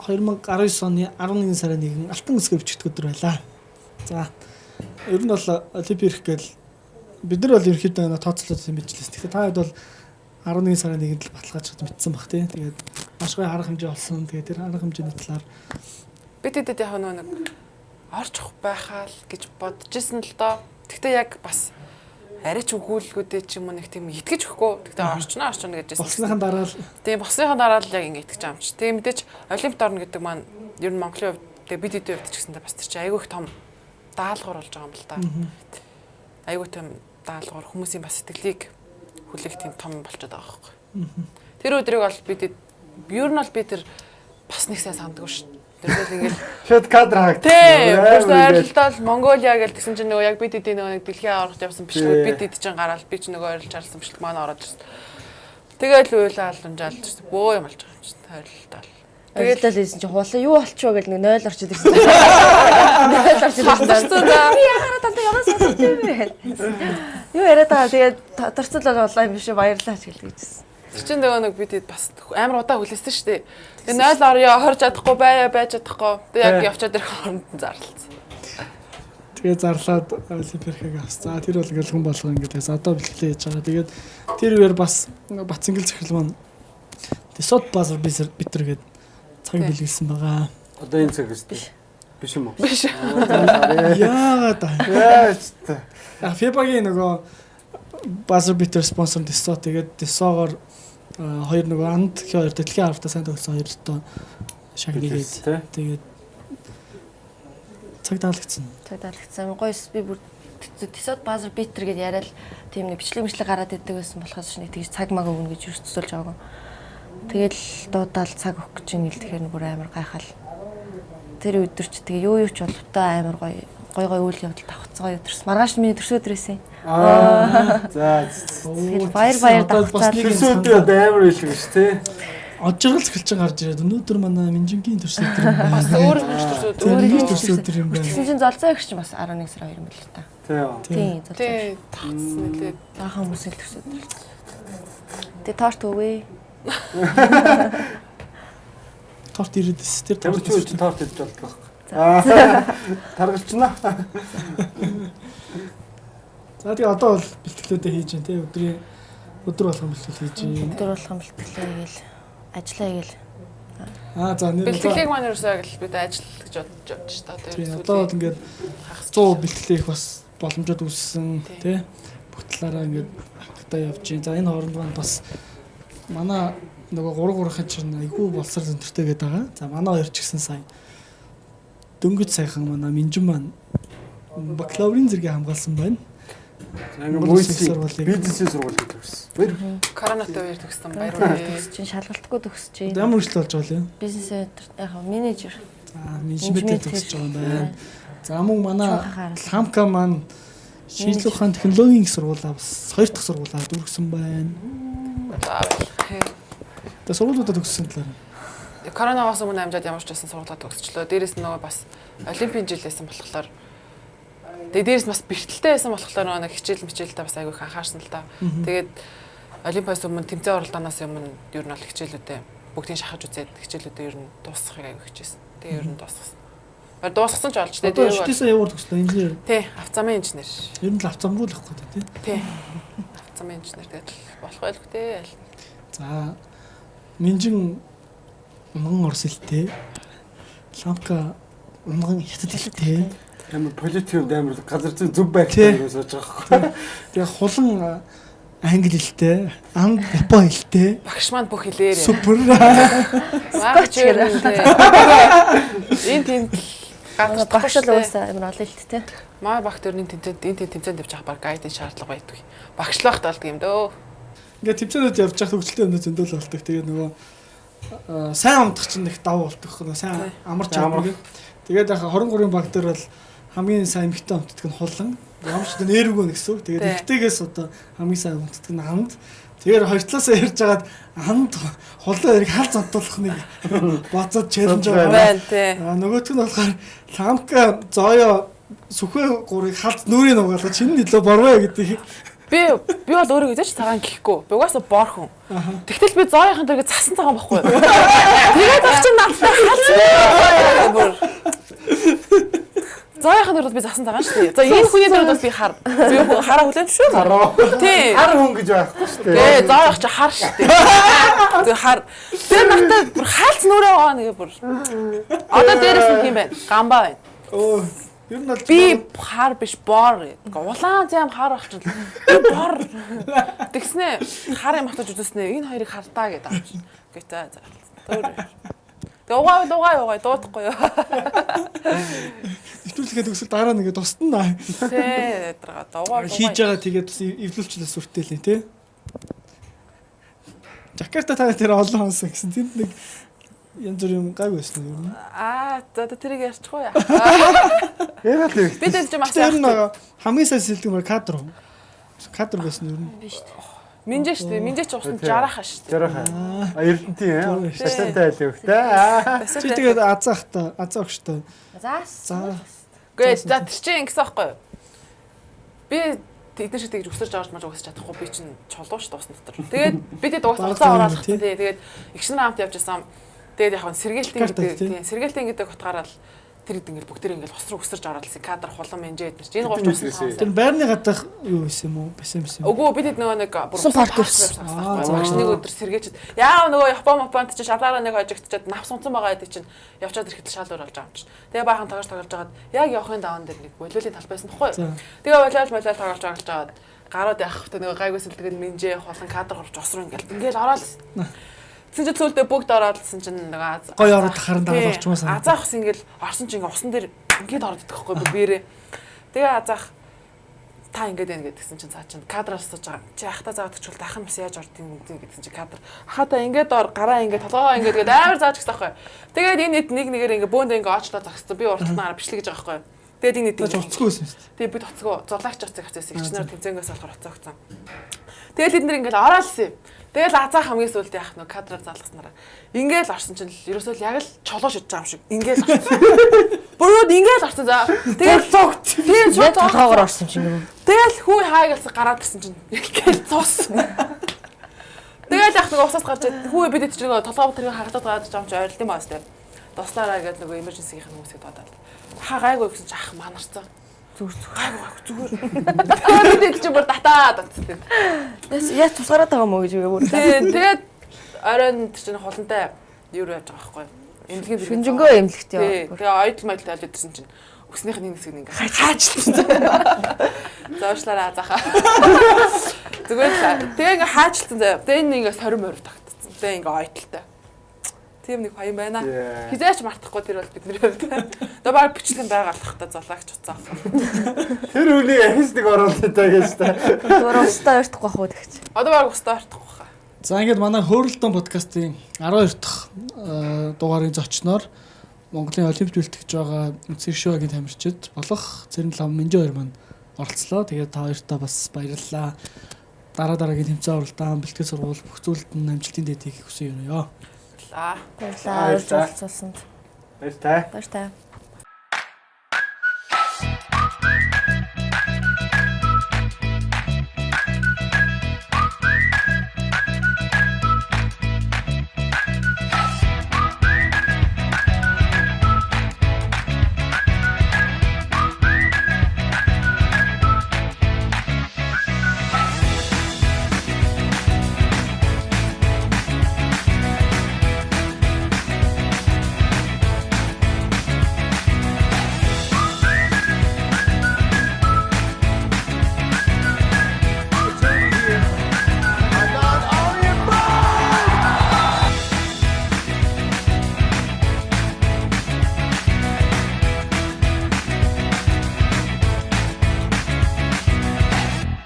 2019 оны 11 сарын 1 алтан өсгөө бичигдэх өдөр байлаа. За ер нь бол Олимпик гэл бид нар бол ерөөхдөө тооцоолоод юм бичлээс. Тэгэхээр та хэд бол 11 сарын 1-нд л баталгааж чад мэдсэн баг тий. Тэгээд маш гоё арга хэмжээ олсон. Тэгээд тэр арга хэмжээний талаар бид хэдэд яг нэг орчих байхаа л гэж бодож исэн л доо. Тэгтээ яг бас арай ч өгүүлгүүдээ ч юм уу нэг тийм итгэж өгөхгүй. Тэгтээ орчно гэж хэлсэн. Босныхан дараа л тийм босныхан дараа л яг ингэ итгэж байгаа юм чи. Тэгээ мэдээж Олимпиад орно гэдэг маань ер нь Монголын хувьд тэгээ бид хэдийн хувьд ч гэсэндээ бас тэр чи айгүй их том даалгавар болж байгаа юм л да. Айгүй том даалгавар хүмүүсийн бас сэтгэлийг хүлээх тийм том болчиход байгаа байхгүй. Тэр өдрийг бол бид ер нь бол би тэр бас нэг сайн санддаг шүү. Тэрээс ингээл шууд кадр хаагд. Тийм. Ойролтол Монголиа гэж тэгсэн чинь нөгөө яг бид хэдийн нөгөө нэг дэлхийн аврагт явсан бичлэг бид хэд чинь гараад би ч нөгөө ойролж харсан бичлэг маань ороод ирсэн. Тэгэл уйлаа алжаалж бөө юм болж байгаа юм чинь ойролтол. Тэгэл хэлсэн чинь хуулаа юу болчихоо гэл нэг 0 орчод ирсэн. 0 орчод ирсэн. Би яхаараа тань яваас бодсон. Юу яриад байгаа тэгээд торцол болоо юм биш баярлаа ч гэлээжсэн. Чинь нөгөө нэг бид бас амар удаа хүлээсэн шүү дээ. Тэгээ 0 орё хорж чадахгүй байж чадахгүй. Тэг яг явчаад ирэх хооронд зарлалцсан. Тэгээ зарлаад Олимпикийг авсан. За тэр бол ингээл хүн болгоо ингээд одоо бэлтгэлээ хийж байгаа. Тэгээд тэр үеэр бас Бацэнгэл захирал маань Десот базар битэр гээд цаг бэлгэлсэн байгаа. Одоо энэ цаг биш юм уу? Биш. Яагаад Яач та. FIBA-гийн нөгөө базар битэр спонсор Десот тэгээд Десогоор хоёр нөгөө анд хоёр дэлхийн аврагтаа сайн төгссөн хоёртой шагналгээд тэгээд цаг даалгацсан. Цаг даалгацсан. Гойс би бүр Десот базар битэр гэдээ яриад тийм нэг бичлэг гараад идэг байсан болохоос нэг тэгж цаг маг өгнө гэж өртсөлж аваагүй. Тэгэл дуудаал цаг өгөх гэж юм л тэгэхээр бүр амар гайхал. Тэр өдөрч тэгээ юу ч боловтой амар гой үйл явдал давхцгаа өдөрс. Маргааш миний төрсө өдрөөсөн. За баяр давхцаа. Төрсө өдөр амар илгэн ш тий. Оджиргал цэглэж гарч ирээд өнөөдөр манай Минжингийн төрсө өдөр юм байна. Бас өөр төрсө өдөр юм байна. Тэгсэн чинь золзоо их ч бас 11 сар 2 юм байл та. Тийм. тий тавцсан нэлээд баахан хүмүүсэл төрсө өдөр. Тэгээ торт өгөө. Торт ирээдээс тэр торт торт идэж болдог. Таргалчна. За тэгээ одоо бол бэлтгэлүүдээ хийж байна тий өдөр болгон бэлтгэл хийж байна. Өдөр болгон бэлтгэлээ гээл ажиллаа гээл. За нэр бэлтгэлийг маань ерөөсөө л бид ажил гэж бодож та тэр одоо бол ингээд 100 бэлтгэлээ их бас боломжууд үүссэн тий бүх талаараа ингээд хатаа явж байна. За энэ хооронд маань бас манай нөгөө 3-3-ын чинь айгүй болсор зөнтөртэй гээд байгаа. За манай хоёр ч гэсэн сая дөнгөж сайхан манай Минжин маань бакалаврын зэрэг хамгаалсан байна. Бизнесийн сургууль төгссөн. Коронатой үеэр төгссөн баярлалаа. Чинь шалгалтгүй төгсөж байна. Ямар хүсэл болж байгаа вэ? Бизнес яг менежер. За менежментээр төгсөж байгаа юм байна. За мөн манай Хамка маань шинжлэх ухааны технологийн их сургуулаа бас 2 дахь сургуулаа дүүргэсэн байна. Тэгээ сургуулиудад төгссөн талаар. Коронавигоос өмнө амжаад ямар ч байсан сургуулаа төгсчлөө. Дээрээс нь нөгөө бас олимпийн жил байсан болохоор тэгээ дээрээс нь бас бэрхтэлтэй байсан болохоор нөгөө хичээл бас айгүй их анхаарсан л та. Тэгээд олимпиас өмнө тэмцээн оролдоноос өмнө ер нь бол хичээлүүдээ бүгдийг шахаж үзээд хичээлүүдээ ер нь дуусгахыг айгүй хичээсэн. Тэгээ ер нь дуусгасан. Дуусгасан ч болж тэгээ дээрээ. Одоо шилээсээ яваад төгслөө инженер. Тий, авцамын инженер. Ер нь л авцамруу л ахгүй тий. Тий. Авцамын инженер тэгээд болох байлгүй дээ. За Минжин унган орс хэлтэй. Ламка унган хятад хэлтэй. Амар политик амар газар зүйн зөв байхтай юу сууж байгаа байхгүй. Тэгээ хулан англи хэлтэй, япон хэлтэй. Багш маань бүх хэлээр. Супер. Скотч хэлтэй. Энэ тийм багш л уусаа амар олон хэлтэй. Маа багт өрний тэмцээнд явж байгаа баг гайдын шаардлага байдаг. Багшлахт болдог юм дөө. Ингээд тэмцээнүүд явж байгаа хөвгөлтэй өнөө зөндөл болдог. Тэгээ нөгөө сайн амдах чинь их давуу болдог. Нөгөө сайн амарч байгаа. Тэгээд яхаа 23-ын баг дээр бол хамгийн сайн эмхтэй амтдаг нь хулан. Ямарч одоо нэрвгөө гэсэн үг. Тэгээд эмхтэйгээс одоо хамгийн сайн амтдаг нь ханд. Тэгэхээр хоёр талаасаа ярьж байгаад ханд хулан эрг хал зантуулах нэг боцоод челленж байгаа. Нөгөөх нь болохоор ламка зоё сүхэ гурыг халт нүрийг нугаалгаа чинь нөлөө борвэ гэдэг. Би бол өөрөө гэж цагаан гэхгүй. Би угаасаа бор хүн. Тэгтэл би зооёхын дэргээ цасан цагаан байхгүй. Тэгээд авчин надтай халт. Зооёхын дэргээ би цасан цагаан шүү дээ. За энэ хүний дэргээ бас би хар. Би хараа хүлэн шүү. Хараа. Тий. Хар хүн гэж байхгүй шүү дээ. Тий, зооёх чи хар шүү дээ. Тэг хар. Тэр надтай бүр халт нүрээ байгаа нэг бүр. Одоо дээрээс нэг юм байна. Гамбаа байна. Оо ер нь бол би хар биш бор. Улаан зам хар ах чинь. Би бор. Тэгснэ хар юм хатаж үзснэ. Энэ хоёрыг хардаа гэдэг авч. Гэтэ за. Тэг угаа дуутахгүй юу. Нэвтрүүлгээд өсөл дараа нэгэ тусна. Тий, угаа хийж байгаа тэгээд бас эвлүүлчлээс үртээлээ тий. Жакарта та тэр олон хонсон гэсэн тэнд нэг янз бүрийн гайг байсан юм. За тэрийг ярьчихгүй яа. Яагаад вэ? Би тэр чинь маш яг хамгийн сайн сэлдэгмээр кадр байсан юм. Биш үү. Минжээ шүү дээ. Минжээ ч усан жарахаа шүү дээ. Жарахаа. Эрдэнтийн шашинтай айлын хөхтэй. Чи тэгээд азаа өгчтэй. За. Гэхдээ за тэр чинь ингэсэн байхгүй юу? Би эдгээр шиг тэгж өсөрж авч маж угсаж чадахгүй би чинь чулуу шүү дуусна дотор. Тэгээд бидэд угаасаа уцаа ороод тий. Тэгээд их шинэ хамт явж байсан. Тэгээд яг сэргээлтийн гэдэг утгаараа л тэр ингээд бүгд ингээд ус руу өсөрж ороод л кадр хулан менжээ эднэр чинь энэ гооч усан. Тэр байрны гадах юу байсан юм уу? Байсан юм. Үгүй бид нөгөө нэг бүр парк байсан. Багш нэг өдөр сэргээчд яа нөгөө Японд чинь шалаараа нэг хожигдчихад навс унцсан байгаа гэдэг чинь явчаад ирэхэд шал уралж байгаа юм чинь. Тэгээ баахан тоглож жагаад яг явахын даван дээр нэг болиолын тал байсан байхгүй юу? Тэгээ болиол тоглож жагаад гараад явах хөтө нөгөө гайгүй сэлдэгэн менжээ хулан кадр орж ус руу ингээд ороод Тэгсэн чинь цөөлдөө бүгд ороодсэн чинь нэг гоё ороод харан дагаад орчмоос азаахс ингээл орсон чинь ингээ усан дээр ингээд ороод идэх байхгүй бээрээ. Тэгээ азаах та ингээд байна гэдгсэн чинь цаа чинь кадраас сууж байгаа. Чи ахта заавад гэчвэл дахин бас яаж ордгийг гэдгсэн чинь кадр. Ахата ингээд ор гараа ингээд толгоо ингээд амар зааж гисэн байхгүй. Тэгээд энэ нэг нэгээр ингээ бөөндөө ингээ очлоо загссан. Би уртнаараа бичлэг гэж байгаа байхгүй. Тэгээд энэ нэг уцгүй байсан шүү дээ. Тэгээд бид уцгүй зурлагч уцыг авчихсан. Игчнэр тэмцэнгээс болохоор уцаа өгсөн. Тэгээд бид нэр ингээд ороолсон юм. Тэгэл азаа хамгийн сүлд яах нь кадраар залгаснараа. Ингээл орсон чинь ерөөсөө яг л чолоо шидэж байгаа юм шиг. Ингээл орсон. Бүрүүд ингээл орсон за. Тэгэл цогт. Тэгээд шууд толгоогоор орсон чинь. Тэгэл хүү хаагалсан гараад ирсэн чинь. Ингээл цус. Тэгэл яг нэг усаас гарч хүү бид чинь нэг толгоо тэрийг хагалаад гараад байгаа юм чи ойрлт юм аастай. Дуслаараа гэдэг нэг emergency-ийн хүмүүсийг дуудаад. Гайгүй гэсэн чи ах манарцсан. Зүгээр. Тэгээд чи бүр татаад татсан. Яа тусгараад байгаа мó гэж үгээ бүр. Тэгээд оройн чинь холонтой юу яаж байгаа байхгүй. Эмнэлгийн шүнжэнгөө эмнэлэгт яа. Тэгээ ойдл модл тааж идсэн чинь өснийх нь хэсэг ингээ хаачилсан. Зоошлаараа заахаа. Зүгээр л. Тэгээ ингээ хаачилсан заяа. Тэгээ энэ ингээ сорим морив тагтсан. Тэгээ ингээ ойдолтой. Тийм нэг баян байна. Хизээч мартахгүй тэр бол бидний хувьд. Одоо баг бичлэг байгаа л тахта золагч уцаа. Тэр үний ахис нэг оролцоо гэж та. Зүгээр устаа өртөхгүй хаа тэгч. Одоо баг устаа өртөхгүй хаа. За ингээд манай Хөөрөлтөн подкастын 12 дахь дугаарын зочноор Монголын Олимпиад бэлтгэж байгаа Үнцэг шоугийн тамирчид болох Цэрэн лав Минжээ хоёр маань оролцлоо. Тэгээд та хоёртаа бас баярлалаа. Дараагийн тэмцээн оролдоо бэлтгэл сургууль бүх зүйлд нь амжилтын дэдийг хүсье өрөөё. Баярлалаа. Баярлалаа. Баярлалаа. Баярлалаа.